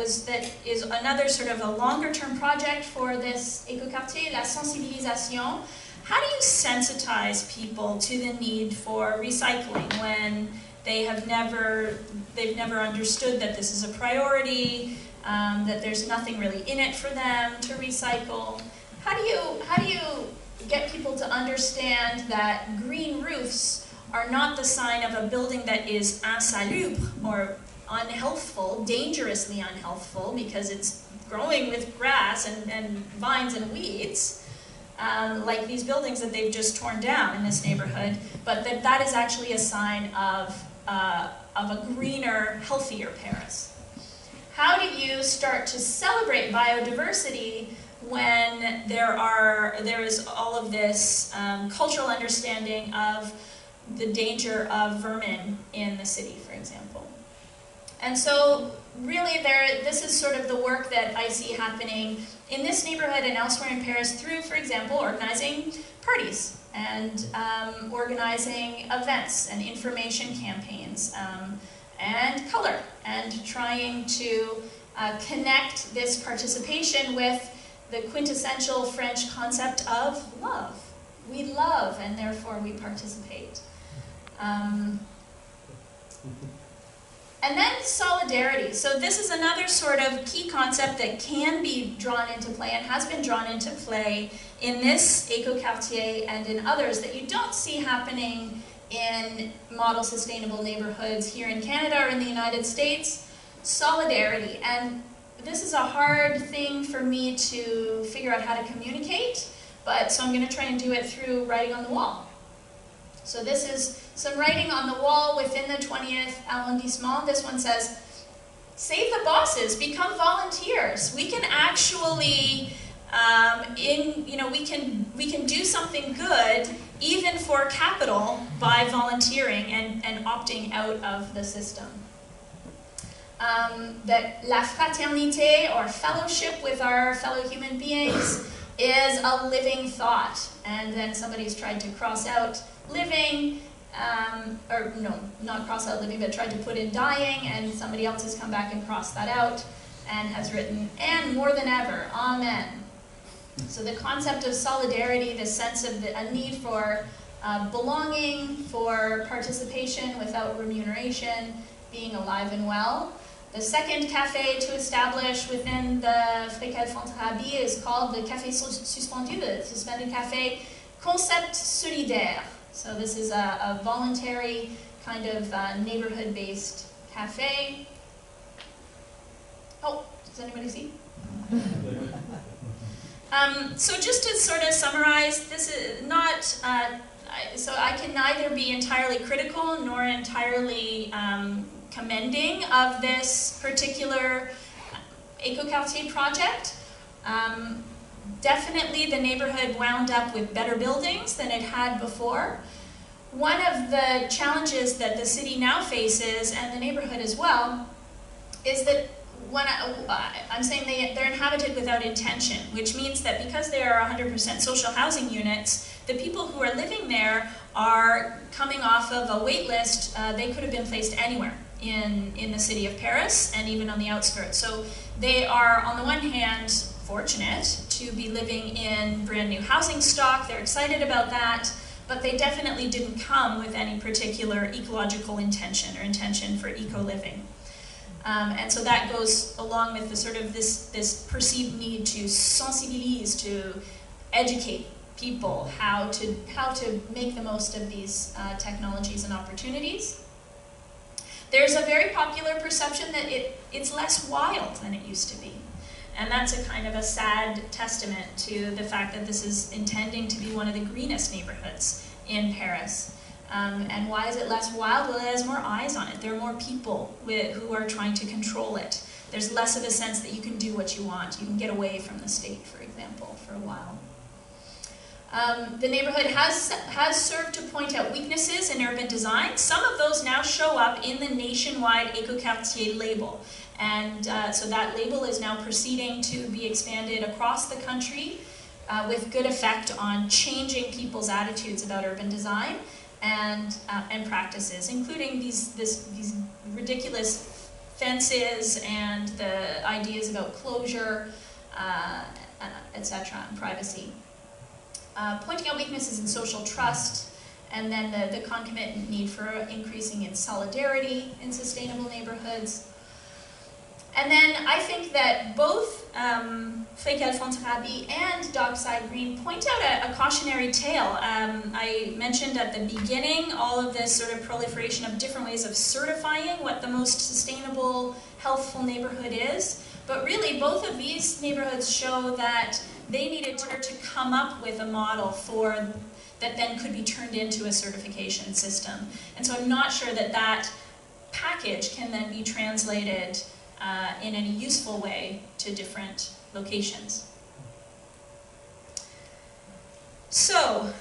is another sort of a longer-term project for this écoquartier, la sensibilisation. How do you sensitize people to the need for recycling when they've never understood that this is a priority, that there's nothing really in it for them to recycle? How do you get people to understand that green roofs are not the sign of a building that is insalubre or unhealthful, dangerously unhealthful, because it's growing with grass and vines and weeds, like these buildings that they've just torn down in this neighborhood, but that is actually a sign of a greener, healthier Paris. How do you start to celebrate biodiversity when there is all of this cultural understanding of the danger of vermin in the city, for example? And so really this is sort of the work that I see happening in this neighborhood and elsewhere in Paris through, for example, organizing parties and organizing events and information campaigns and color, and trying to connect this participation with the quintessential French concept of love. We love, and therefore we participate. And then solidarity. So this is another sort of key concept that can be drawn into play and has been drawn into play in this écoquartier and in others that you don't see happening in model sustainable neighborhoods here in Canada or in the United States. Solidarity. And this is a hard thing for me to figure out how to communicate, so I'm going to try and do it through writing on the wall. So this is some writing on the wall within the 20th arrondissement. This one says, save the bosses, become volunteers. We can actually, we can do something good even for capital by volunteering and opting out of the system. that la fraternité, or fellowship with our fellow human beings, is a living thought. And then somebody's tried to cross out living, or no, not cross out living, but tried to put in dying, and somebody else has come back and crossed that out and has written, and more than ever, amen. So the concept of solidarity, the sense of a need for belonging, for participation without remuneration, being alive and well. The second cafe to establish within the Fréquel Fontarabie is called the Café Suspendu, the suspended cafe, concept solidaire. So this is a voluntary kind of neighborhood-based cafe. Oh, does anybody see? So just to sort of summarize, this is not, so I can neither be entirely critical nor entirely commending of this particular eco-quartier project. Definitely the neighborhood wound up with better buildings than it had before. One of the challenges that the city now faces, and the neighborhood as well, is that when I'm saying they're inhabited without intention, which means that because they are 100% social housing units, the people who are living there are coming off of a wait list. They could have been placed anywhere in the city of Paris and even on the outskirts. So they are, on the one hand, fortunate to be living in brand new housing stock. They're excited about that, but they definitely didn't come with any particular ecological intention or intention for eco-living. And so that goes along with the sort of this perceived need to sensibilize, to educate people how to make the most of these technologies and opportunities. There's a very popular perception that it's less wild than it used to be. And that's a kind of a sad testament to the fact that this is intending to be one of the greenest neighborhoods in Paris. And why is it less wild? Well, it has more eyes on it. There are more people who are trying to control it. There's less of a sense that you can do what you want. You can get away from the state, for example, for a while. The neighborhood has served to point out weaknesses in urban design. Some of those now show up in the nationwide Eco-Quartier label. And so that label is now proceeding to be expanded across the country with good effect on changing people's attitudes about urban design and practices, including these ridiculous fences and the ideas about closure, etc., and privacy. Pointing out weaknesses in social trust, and then the concomitant need for increasing in solidarity in sustainable neighborhoods. And then I think that both Fréquel Fontarabie and Dockside Green point out a cautionary tale. I mentioned at the beginning all of this sort of proliferation of different ways of certifying what the most sustainable, healthful neighborhood is. But really, both of these neighborhoods show that they needed to come up with a model that then could be turned into a certification system. And so I'm not sure that package can then be translated in any useful way to different locations. So,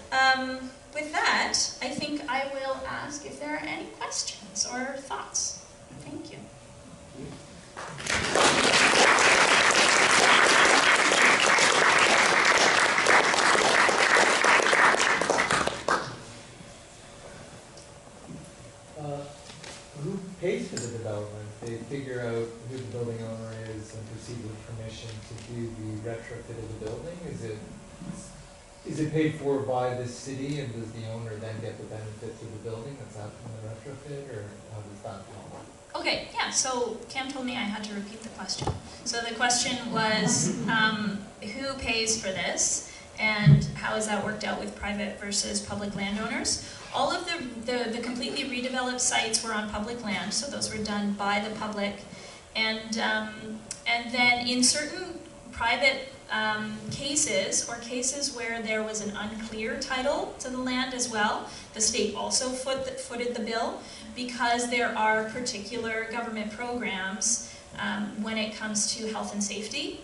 with that, I think I will ask if there are any questions or thoughts. Thank you. Who pays for the development? They figure out who the building owner is and proceed with permission to do the retrofit of the building? Is it paid for by the city, and does the owner then get the benefits of the building that's out from the retrofit, or how does that go? Okay, yeah, so Cam told me I had to repeat the question. So the question was, who pays for this, and how is that worked out with private versus public landowners? All of the completely redeveloped sites were on public land, so those were done by the public. And then in certain private cases, or cases where there was an unclear title to the land as well, the state also footed the bill, because there are particular government programs when it comes to health and safety.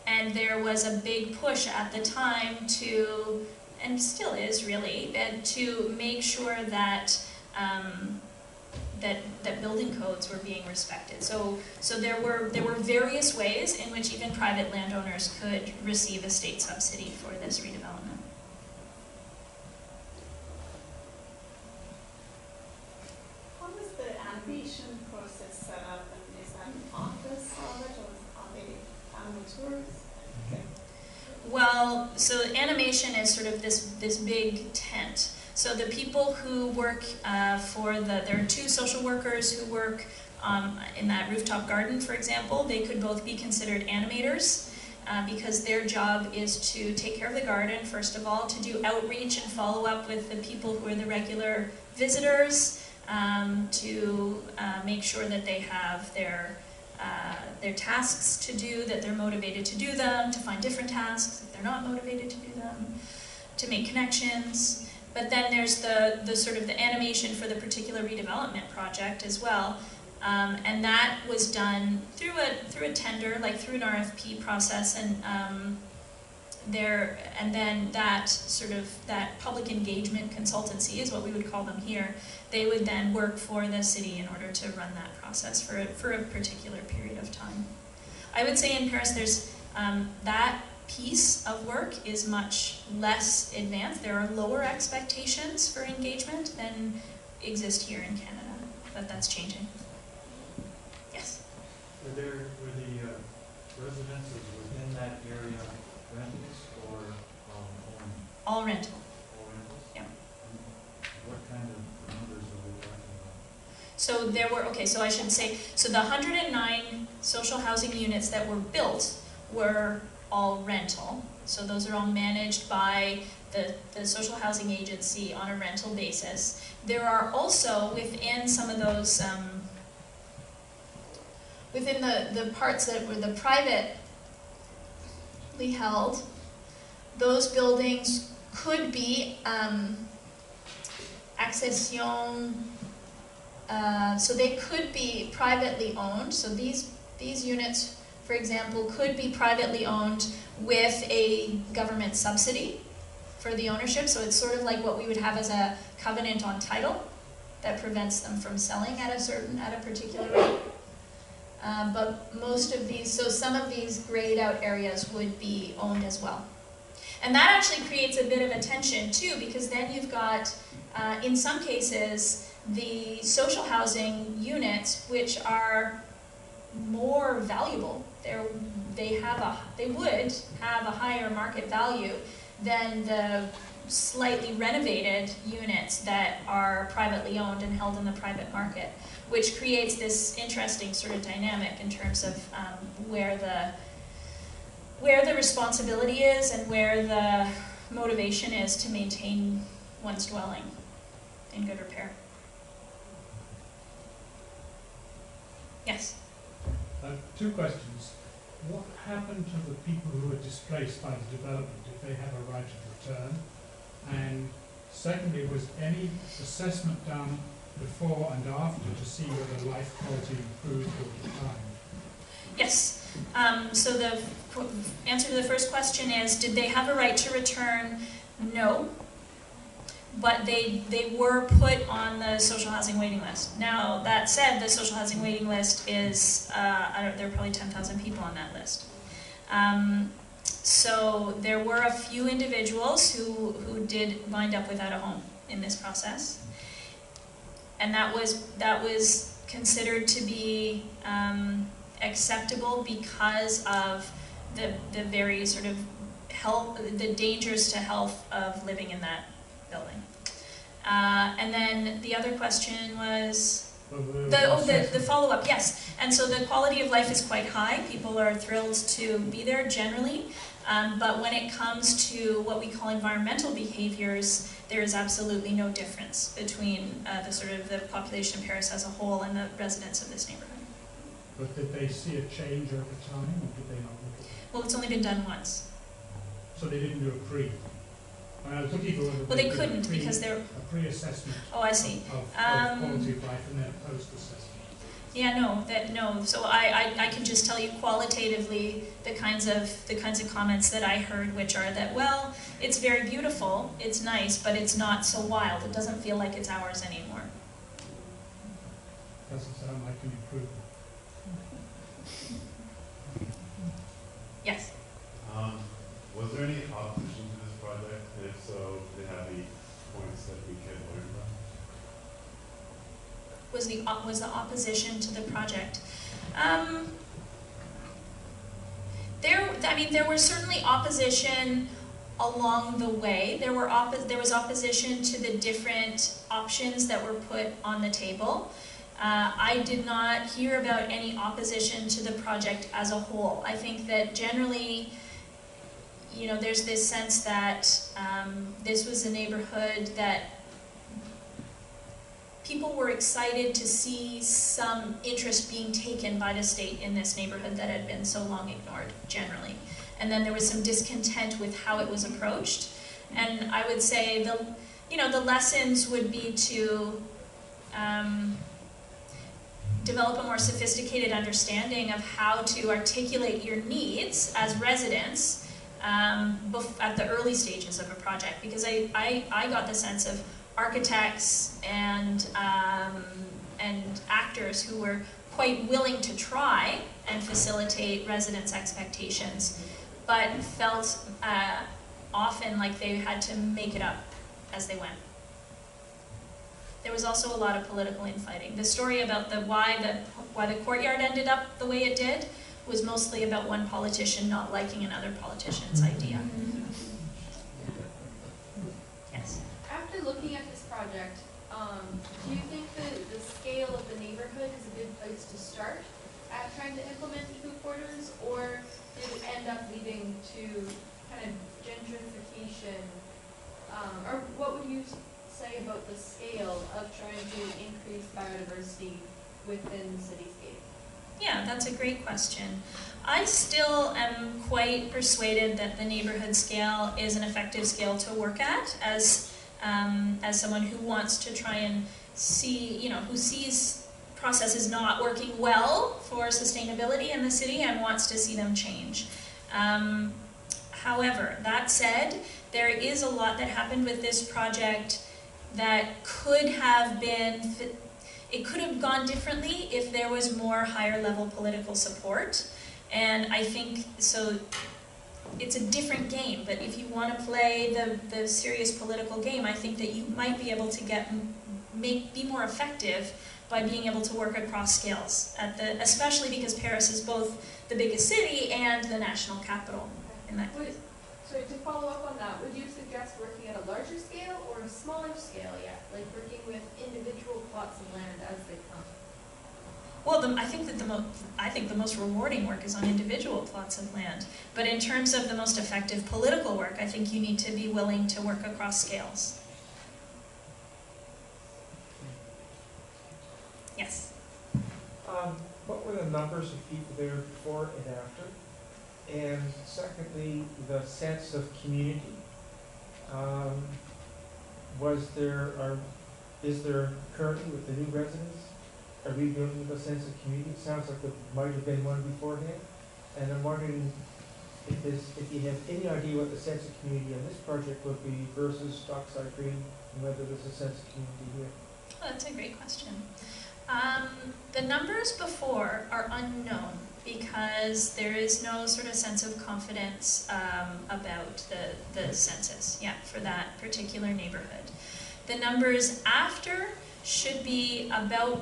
And there was a big push at the time to, and still is really, to make sure that that building codes were being respected. So there were various ways in which even private landowners could receive a state subsidy for this redevelopment. How was the animation process set up, and is that an office of it, or are they animal tours? Well, so animation is sort of this big tent. So the people who work there are 2 social workers who work in that rooftop garden, for example. They could both be considered animators because their job is to take care of the garden, first of all, to do outreach and follow up with the people who are the regular visitors, to make sure that they have their tasks to do, that they're motivated to do them, to find different tasks if they're not motivated to do them, to make connections. But then there's the sort of the animation for the particular redevelopment project as well. And that was done through a tender, like through an RFP process, and then that public engagement consultancy is what we would call them here. They would then work for the city in order to run that process for a particular period of time. I would say in Paris there's that piece of work is much less advanced. There are lower expectations for engagement than exist here in Canada, but that's changing. Yes? Were the residences within that area rentals or owned? All rental. All rentals? Yeah. What kind of numbers are we talking about? So there were, okay, so I should say, so the 109 social housing units that were built were all rental. So those are all managed by the social housing agency on a rental basis. There are also within some of those, within the parts that were the privately held, those buildings could be accession, so they could be privately owned. So these units, for example, could be privately owned with a government subsidy for the ownership. So it's sort of like what we would have as a covenant on title that prevents them from selling at a particular rate. But most of these, so some of these grayed out areas would be owned as well. And that actually creates a bit of a tension too, because then you've got, in some cases, the social housing units, which are more valuable. They would have a higher market value than the slightly renovated units that are privately owned and held in the private market, which creates this interesting sort of dynamic in terms of where the responsibility is and where the motivation is to maintain one's dwelling in good repair. Yes? 2 questions. What happened to the people who were displaced by the development? Did they have a right of return? And secondly, was any assessment done before and after to see whether life quality improved or declined? Yes. So the answer to the first question is, did they have a right to return? No. But they were put on the social housing waiting list. Now, that said, the social housing waiting list is, there are probably 10,000 people on that list. So there were a few individuals who did wind up without a home in this process. And that was considered to be acceptable because of the very sort of the dangers to health of living in that building. And then the other question was the follow-up. Yes, and so the quality of life is quite high. People are thrilled to be there generally, but when it comes to what we call environmental behaviors, there is absolutely no difference between the population of Paris as a whole and the residents of this neighborhood. But did they see a change over time, or did they not look at it? Well, it's only been done once. So they didn't do a pre? I was looking for whether they couldn't because they're a pre-assessment. Oh, I see. Of quality of life and then a post-assessment. Yeah, no. So I can just tell you qualitatively the kinds of comments that I heard, which are that, well, it's very beautiful, it's nice, but it's not so wild. It doesn't feel like it's ours anymore. doesn't sound like an improvement. Yes? Was there any opposition to this project? And if so, did it have any points that we can learn from? Was the opposition to the project? There was certainly opposition along the way. There was opposition to the different options that were put on the table. I did not hear about any opposition to the project as a whole. I think that generally, you know, there's this sense that this was a neighborhood that people were excited to see some interest being taken by the state in this neighborhood that had been so long ignored, generally. And then there was some discontent with how it was approached. And I would say the lessons would be to develop a more sophisticated understanding of how to articulate your needs as residents at the early stages of a project. Because I got the sense of architects and actors who were quite willing to try and facilitate residents' expectations, but felt often like they had to make it up as they went. There was also a lot of political infighting. The story about why the Courtyard ended up the way it did was mostly about one politician not liking another politician's idea. Yes? After looking at this project, do you think the scale of the neighborhood is a good place to start at trying to implement eco-quarters, or did it end up leading to kind of gentrification? Or what would you say about the scale of trying to increase biodiversity within the cityscape? Yeah, that's a great question. I still am quite persuaded that the neighborhood scale is an effective scale to work at as someone who wants to try and see, who sees processes not working well for sustainability in the city and wants to see them change. However, that said, there is a lot that happened with this project that could have gone differently if there was more higher level political support. And I think, so it's a different game, but if you want to play the serious political game, I think that you might be able to be more effective by being able to work across scales, especially because Paris is both the biggest city and the national capital in that case. So to follow up on that, would you suggest working at a larger scale or a smaller scale yet? Like working with individual plots of land as they come? Well, I think the most rewarding work is on individual plots of land. But in terms of the most effective political work, I think you need to be willing to work across scales. Yes? What were the numbers of people there before and after? And secondly, the sense of community. Is there currently with the new residents a rebuilding of a sense of community? It sounds like there might have been one beforehand. And I'm wondering if you have any idea what the sense of community on this project would be versus Dockside Green, and whether there's a sense of community here. Oh, that's a great question. The numbers before are unknown because there is no sort of sense of confidence about the census yet for that particular neighborhood. The numbers after should be about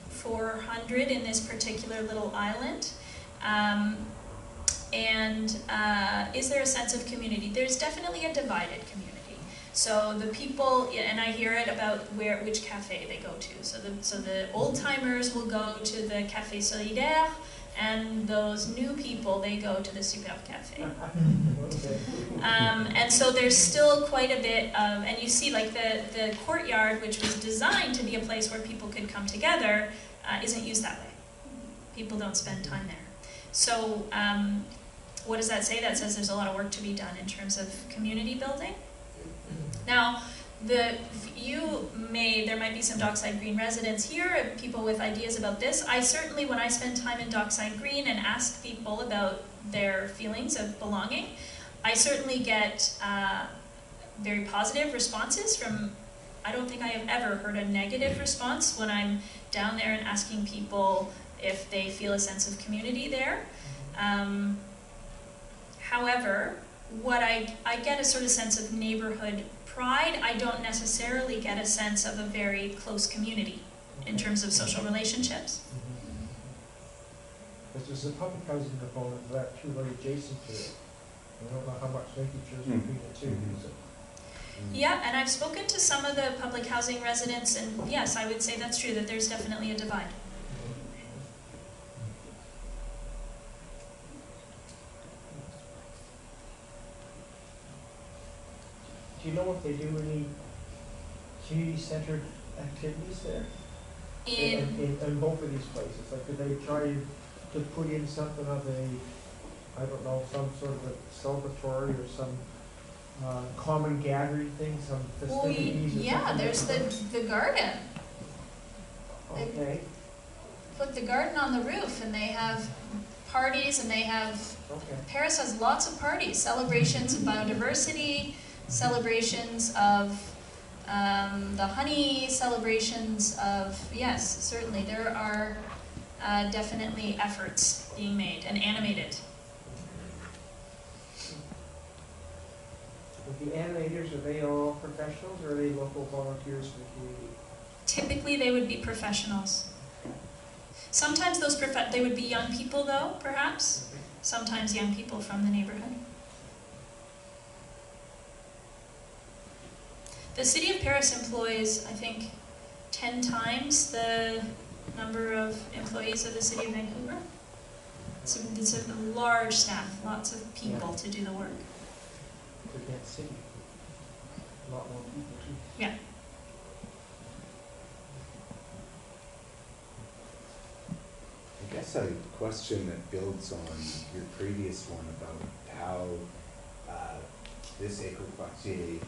400 in this particular little island. Is there a sense of community? There's definitely a divided community. So the people, and I hear it about which cafe they go to. So the old timers will go to the Café Solidaire, and those new people, they go to the Super Café. And so there's still quite a bit of, and you see like the Courtyard, which was designed to be a place where people could come together, isn't used that way. People don't spend time there. So what does that say? That says there's a lot of work to be done in terms of community building. Now, there might be some Dockside Green residents here, people with ideas about this. I certainly, when I spend time in Dockside Green and ask people about their feelings of belonging, I certainly get very positive responses from I don't think I have ever heard a negative response when I'm down there and asking people if they feel a sense of community there. However, what I get a sort of sense of neighborhood pride. I don't necessarily get a sense of a very close community in terms of social relationships. Because there's a public housing component that too, very adjacent to it. I don't know how much linkage there is between the two. So. Yeah, and I've spoken to some of the public housing residents, and yes, I would say that's true, that there's definitely a divide. Do you know if they do any community-centered activities there? In both of these places? Like, do they try to put in something of a, I don't know, some sort of a celebratory or some common gathering thing, some festivities? Yeah, there's the garden. Okay. They put the garden on the roof, and they have parties, and they have, Paris has lots of parties, celebrations of biodiversity, celebrations of the honey, celebrations of, yes, certainly there are definitely efforts being made and animated. With the animators, are they all professionals or are they local volunteers for the community? Typically they would be professionals. Sometimes they would be young people though, perhaps. Sometimes young people from the neighborhood. The city of Paris employs, I think, 10 times the number of employees of the city of Vancouver. So it's a large staff, lots of people to do the work. For that city. A lot more people too. Yeah. I guess a question that builds on your previous one about how this École Quartier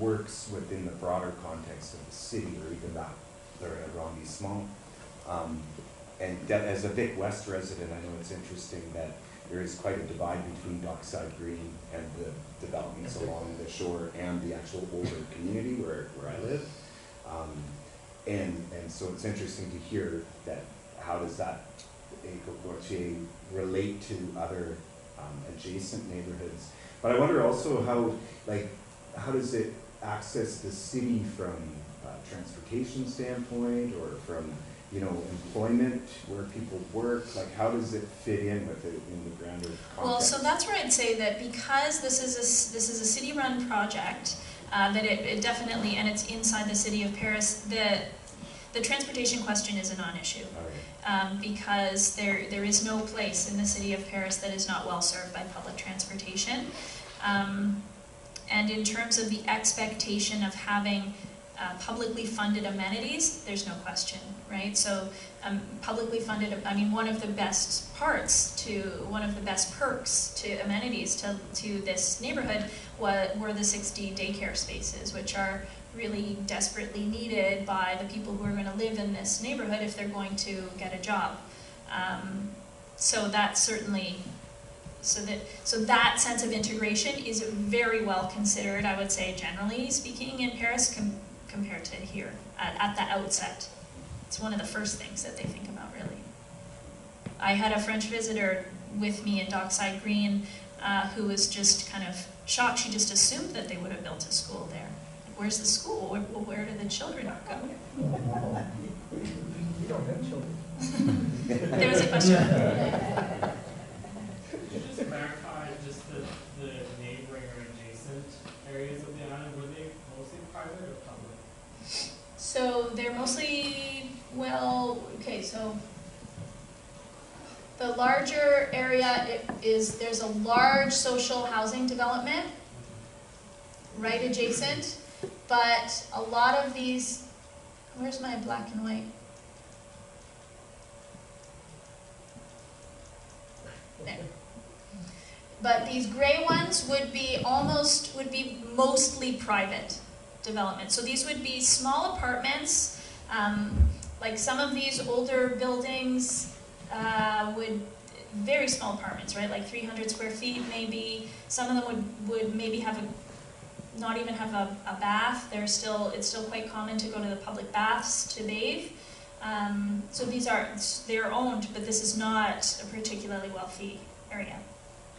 works within the broader context of the city, or even that arrondissement. And that as a Vic West resident, I know it's interesting that there is quite a divide between Dockside Green and the developments along the shore and the actual older community where I live. And so it's interesting to hear that how does that École Quartier relate to other adjacent neighborhoods. But I wonder also how does it access the city from a transportation standpoint or from, employment, where people work? Like, how does it fit in with it in the grander context? Well, so that's where I'd say that because this is a city-run project, that it definitely, and it's inside the city of Paris, the transportation question is a non-issue. Because there is no place in the city of Paris that is not well served by public transportation. And in terms of the expectation of having publicly funded amenities, there's no question, right? So publicly funded, one of the best perks to amenities to this neighborhood were the 60 daycare spaces, which are really desperately needed by the people who are going to live in this neighborhood if they're going to get a job. So that certainly, so that sense of integration is very well considered, I would say, generally speaking, in Paris compared to here at the outset. It's one of the first things that they think about, really. I had a French visitor with me in Dockside Green who was just kind of shocked. She just assumed that they would have built a school there. Where's the school? Where do the children go? You don't have children. There was a question. Could you just clarify just the neighboring or adjacent areas of the island? Were they mostly private or public? So they're mostly, so the larger area there's a large social housing development right adjacent. But a lot of these, where's my black and white? There. But these gray ones would be mostly private development. So these would be small apartments, like some of these older buildings very small apartments, right? Like 300 square feet maybe. Some of them would maybe have not even have a bath. It's still quite common to go to the public baths to bathe. So they're owned, but this is not a particularly wealthy area.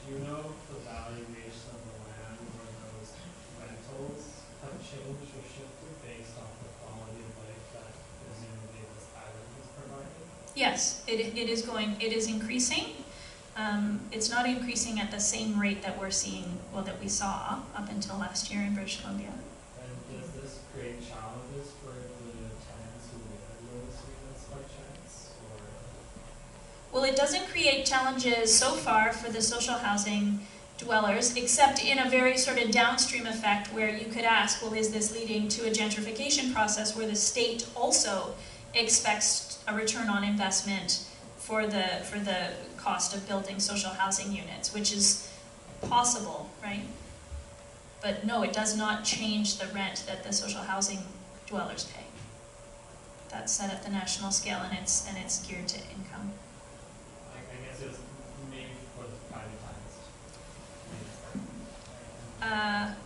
Do you know if the valuation of the land where those rentals have changed or shifted based off the quality of life that presumably this island is providing? Yes, it is increasing. It's not increasing at the same rate that we're seeing, that we saw up until last year in British Columbia. And does this create challenges for the tenants who live in those units by chance? Or? Well, it doesn't create challenges so far for the social housing dwellers, except in a very sort of downstream effect where you could ask, well, is this leading to a gentrification process where the state also expects a return on investment for the cost of building social housing units, which is possible, right? But no, it does not change the rent that the social housing dwellers pay. That's set at the national scale, and it's geared to income. I guess it's maybe for the privatized.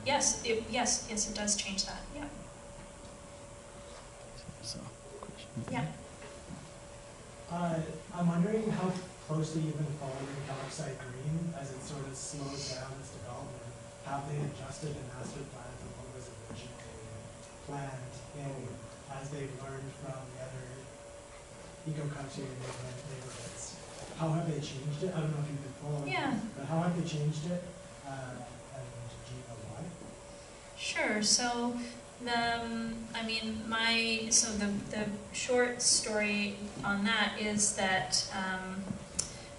Yes, it does change that. Yeah. Yeah. I'm wondering how closely you've been following Dockside Green as it sort of slows down its development. Have they adjusted the master plan from what was originally planned, and as they've learned from the other eco-country neighborhoods? How have they changed it? I don't know if you've been following, but how have they changed it? And do you know why? Sure. So the short story on that is that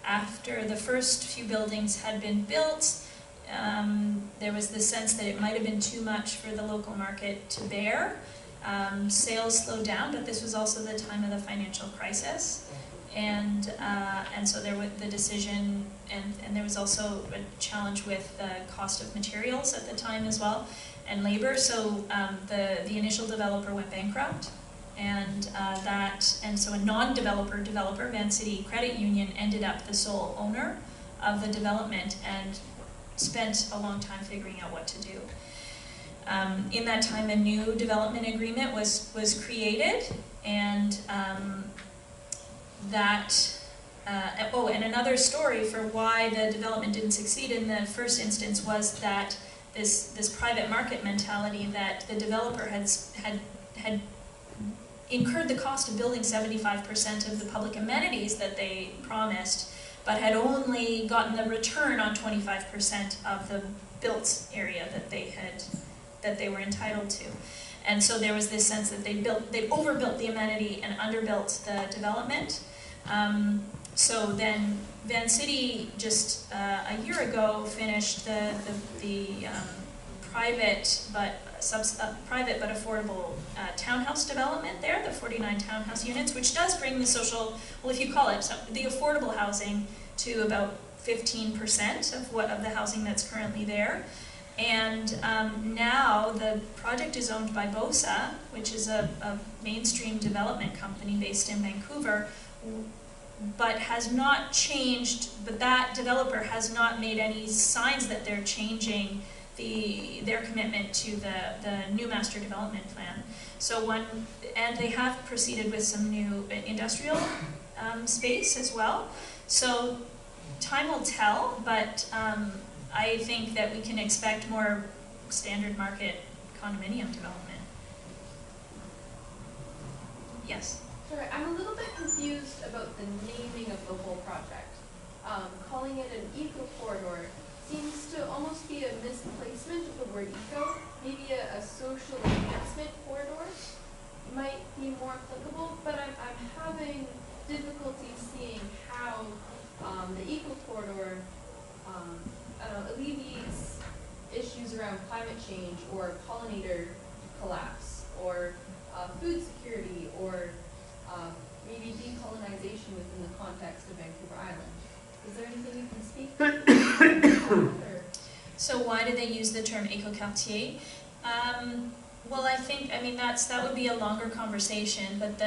after the first few buildings had been built, there was the sense that it might have been too much for the local market to bear. Sales slowed down, but this was also the time of the financial crisis, and so there was the decision, and there was also a challenge with the cost of materials at the time as well, and labor. So the initial developer went bankrupt, and so a non-developer, Van City Credit Union, ended up the sole owner of the development and spent a long time figuring out what to do. In that time, a new development agreement was created, and and another story for why the development didn't succeed in the first instance was that this private market mentality, that the developer had incurred the cost of building 75% of the public amenities that they promised, but had only gotten the return on 25% of the built area that they were entitled to. And so there was this sense that they overbuilt the amenity and underbuilt the development. So then Van City just a year ago finished the private but affordable townhouse development there, the 49 townhouse units, which does bring the social, well, if you call it, the affordable housing to about 15% of the housing that's currently there. And now the project is owned by BOSA, which is a mainstream development company based in Vancouver, but that developer has not made any signs that they're changing their commitment to the new master development plan. And they have proceeded with some new industrial space as well. So time will tell, but I think that we can expect more standard market condominium development. Yes? Sorry, I'm a little bit confused about the naming of the whole project. Calling it an eco corridor seems to almost be a misplacement of the word eco. Maybe a social enhancement corridor might be more applicable, but I'm having difficulty seeing how the eco corridor alleviates issues around climate change or pollinator collapse or food security or maybe decolonization within the context of Vancouver Island. Is there anything you can speak to? So why do they use the term écoquartier? Well, that would be a longer conversation, but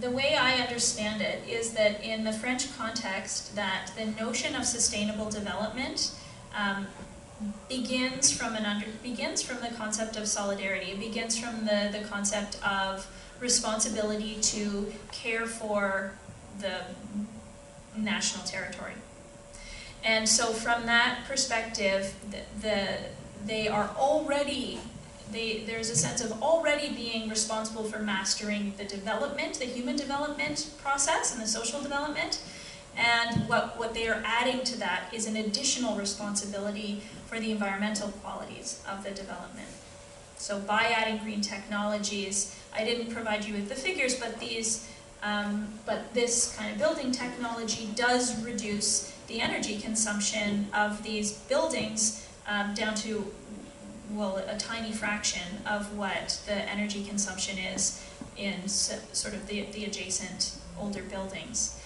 the way I understand it is that in the French context, that the notion of sustainable development begins from the concept of solidarity. It begins from the concept of responsibility to care for the national territory. And so from that perspective, there's a sense of already being responsible for mastering the development, the human development process and the social development. And what they are adding to that is an additional responsibility for the environmental qualities of the development. So by adding green technologies, I didn't provide you with the figures, but this kind of building technology does reduce the energy consumption of these buildings down to, well, a tiny fraction of what the energy consumption is in sort of the adjacent older buildings.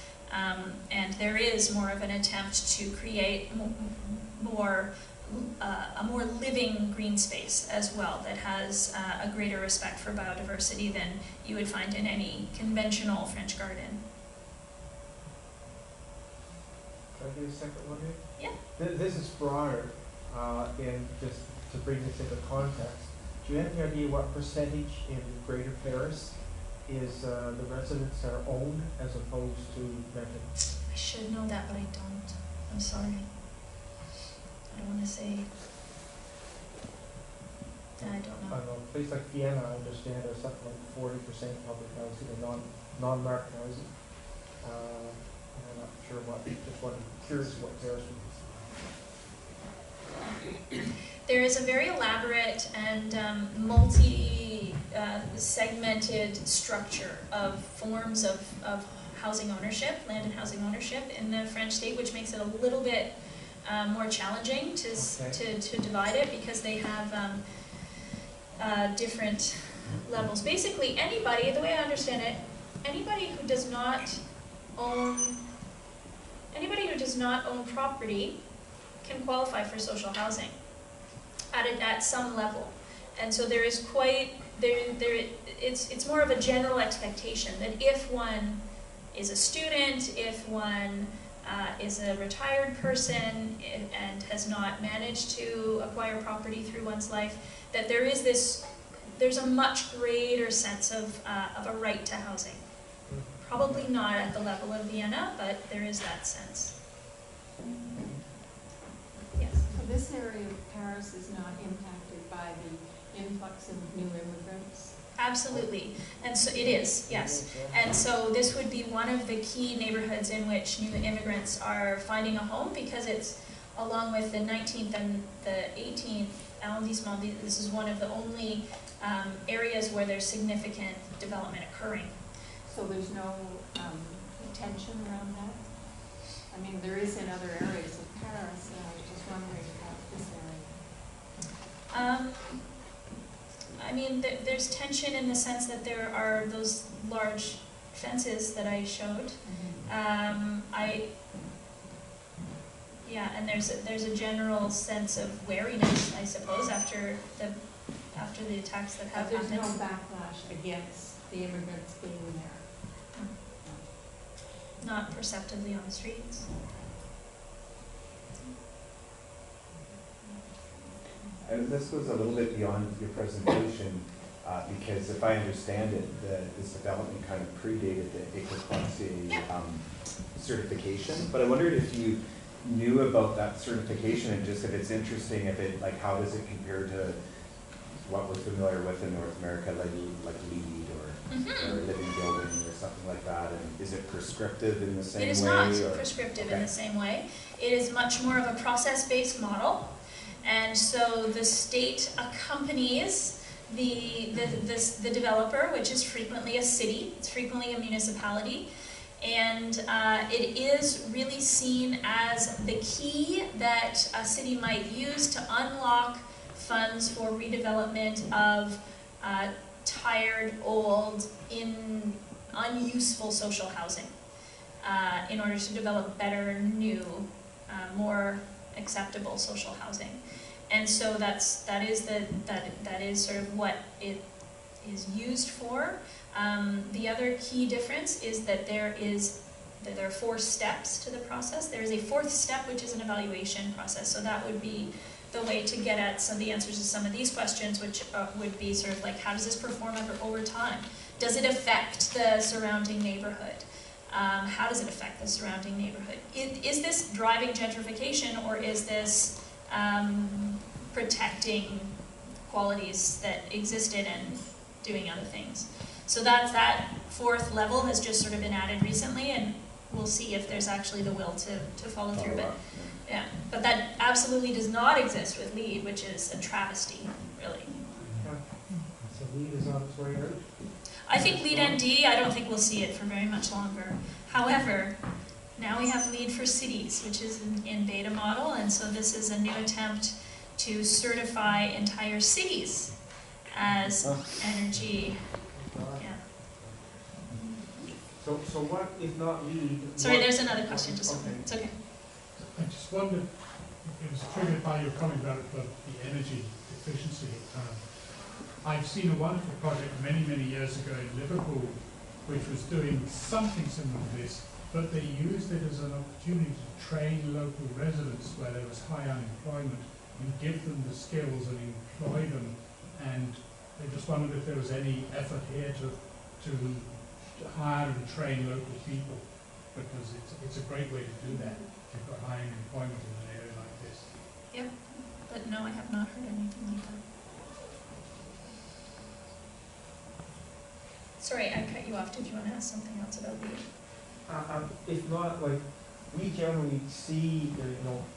And there is more of an attempt to create a more living green space as well that has a greater respect for biodiversity than you would find in any conventional French garden. Can I do a second one here? Yeah. This is broader, and just to bring this into context, do you have any idea what percentage in Greater Paris is the residents are owned as opposed to rented? I should know that, but I don't. I'm sorry. I don't want to say that I don't know. I don't know, a place like Vienna, I understand, there's something like 40% public housing and non-market housing. I'm not sure what, just curious what Paris would be. There is a very elaborate and multi-segmented structure of forms of housing ownership, land and housing ownership in the French state, which makes it a little bit more challenging to divide it, because they have different levels. Basically, anybody, the way I understand it, anybody who does not own property can qualify for social housing at some level. And so there is it's more of a general expectation that if one is a student, if one is a retired person and has not managed to acquire property through one's life, that there's a much greater sense of a right to housing. Probably not at the level of Vienna, but there is that sense. Yes? So this area of Paris is not impacted by the influx of new immigrants? Absolutely, and so it is, yes. And so this would be one of the key neighborhoods in which new immigrants are finding a home, because it's along with the 19th and the 18th arrondissement. This is one of the only areas where there's significant development occurring. So there's no tension around that? I mean, there is in other areas of Paris, and I was just wondering about this area. I mean, there's tension in the sense that there are those large fences that I showed. And there's a general sense of wariness, I suppose, after the attacks that have happened. There's no backlash against the immigrants being there? Not perceptibly on the streets. And this goes a little bit beyond your presentation, because if I understand it, this development kind of predated the Eco-Quartier certification. But I wondered if you knew about that certification, and just if it's interesting, how does it compare to what we're familiar with in North America, like LEED or living building or something like that? And is it prescriptive in the same way? It is not prescriptive in the same way. It is much more of a process-based model. And so the state accompanies the developer, which is frequently a city, it's frequently a municipality, and it is really seen as the key that a city might use to unlock funds for redevelopment of tired, old, unuseful social housing in order to develop better, new, more acceptable social housing. And so that is sort of what it is used for. The other key difference is that there are 4 steps to the process. There is a 4th step, which is an evaluation process. So that would be the way to get at some of the answers to some of these questions, which would be sort of like, how does this perform over time? Does it affect the surrounding neighborhood? How does it affect the surrounding neighborhood? Is this driving gentrification, or is this protecting qualities that existed and doing other things? So that fourth level has just sort of been added recently, and we'll see if there's actually the will to follow through. But yeah, but that absolutely does not exist with LEED, which is a travesty, really. So LEED is on its way out? I think LEED ND, I don't think we'll see it for very much longer. However, now we have LEED for cities, which is in beta model, and so this is a new attempt to certify entire cities as energy. Yeah. So what if not LEED? Sorry, there's another question. Just okay. It's okay. I just wondered, it was triggered by your comment about the energy efficiency. I've seen a wonderful project many, many years ago in Liverpool, which was doing something similar to this, but they used it as an opportunity to train local residents where there was high unemployment and give them the skills and employ them. And I just wondered if there was any effort here to hire and train local people, because it's a great way to do that. You've got high unemployment in an area like this. Yeah, but no, I have not heard anything like that. Sorry, I cut you off. Did you want to ask something else about LEED? If not, like, we generally see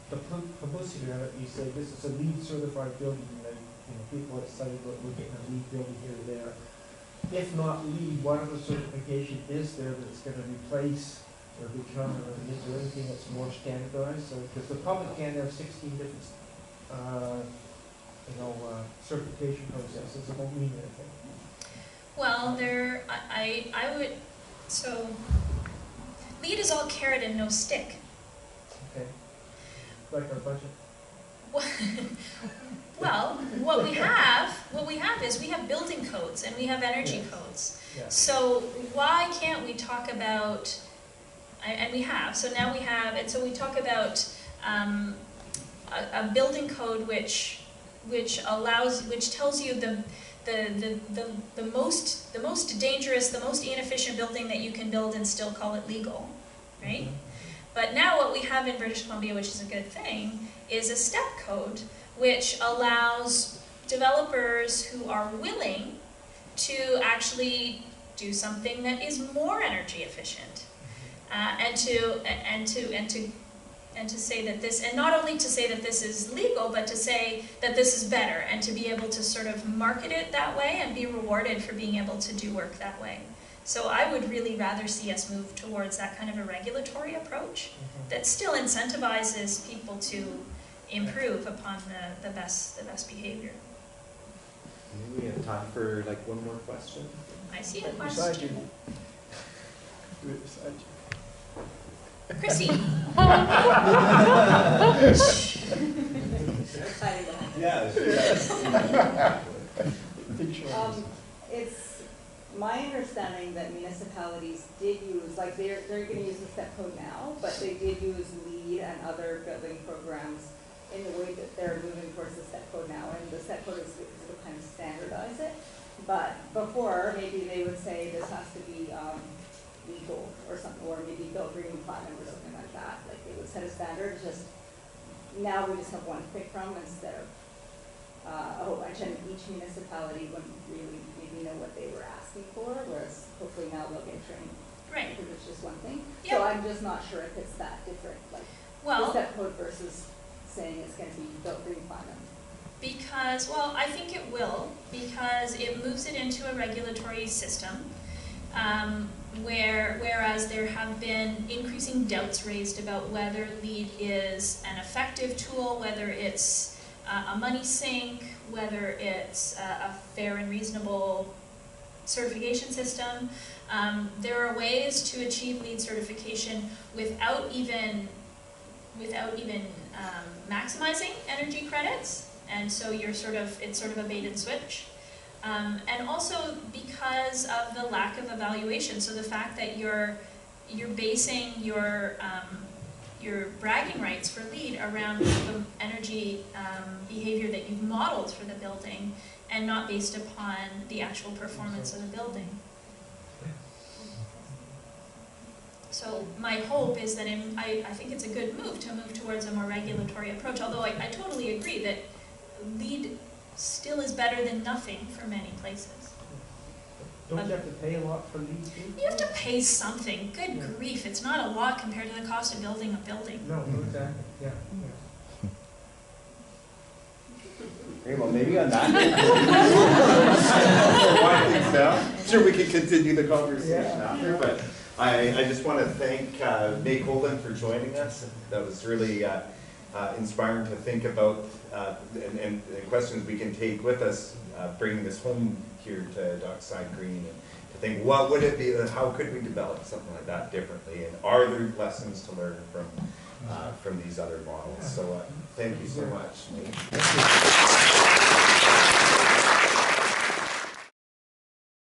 the publicity of it. You say this is a LEED certified building, and people at site we're getting a LEED building here or there. If not LEED, what other certification is there that's going to replace or become, or is there anything that's more standardized? So, because the public can have 16 different, certification processes, it won't mean anything. Well, I would, so LEED is all carrot and no stick. Okay. Like our budget. Well, what we have is we have building codes and we have energy codes. Yeah. So why can't we talk about, and we have, so now we have, and so we talk about a building code which tells you the most dangerous, the most inefficient building that you can build and still call it legal, right? But now what we have in British Columbia, which is a good thing, is a step code which allows developers who are willing to actually do something that is more energy efficient, and to say that this, and not only to say that this is legal, but to say that this is better, and to be able to sort of market it that way and be rewarded for being able to do work that way. So I would really rather see us move towards that kind of a regulatory approach that still incentivizes people to improve upon the best behavior. Maybe we have time for like one more question. I see a question. Beside you. Chrissy. It's my understanding that municipalities did use, like they're going to use the step code now, but they did use LEED and other building programs in the way that they're moving towards the step code now, and the step code is to kind of standardize it. But before, maybe they would say this has to be legal or something, or maybe built green platinum or something like that. Like they would set a standard. Just now we just have one to pick from instead of a whole bunch, and each municipality wouldn't really maybe know what they were asking for, whereas hopefully now they'll get trained. Right. Because it's just one thing. Yep. So I'm just not sure if it's that different, like the step code versus saying it's going to be built green platinum. Because, well, I think it will, because it moves it into a regulatory system, whereas there have been increasing doubts raised about whether LEED is an effective tool, whether it's a money sink, whether it's a fair and reasonable certification system. There are ways to achieve LEED certification without even maximizing energy credits, and so it's sort of a bait and switch. And also because of the lack of evaluation, so the fact that you're basing your your bragging rights for LEED around the energy behavior that you've modeled for the building, and not based upon the actual performance of the building. So my hope is that I think it's a good move to move towards a more regulatory approach, although I totally agree that LEED still is better than nothing for many places. Don't you have to pay a lot for LEED too? You have to pay something. Good grief, it's not a lot compared to the cost of building a building. No, exactly, yeah. Okay, well, maybe on that. Wind things down. Sure, we can continue the conversation after, but I just want to thank Meg Holden for joining us. That was really inspiring to think about and questions we can take with us, bringing this home here to Dockside Green, and to think, what would it be, how could we develop something like that differently, and are there lessons to learn from these other models? So thank you so much.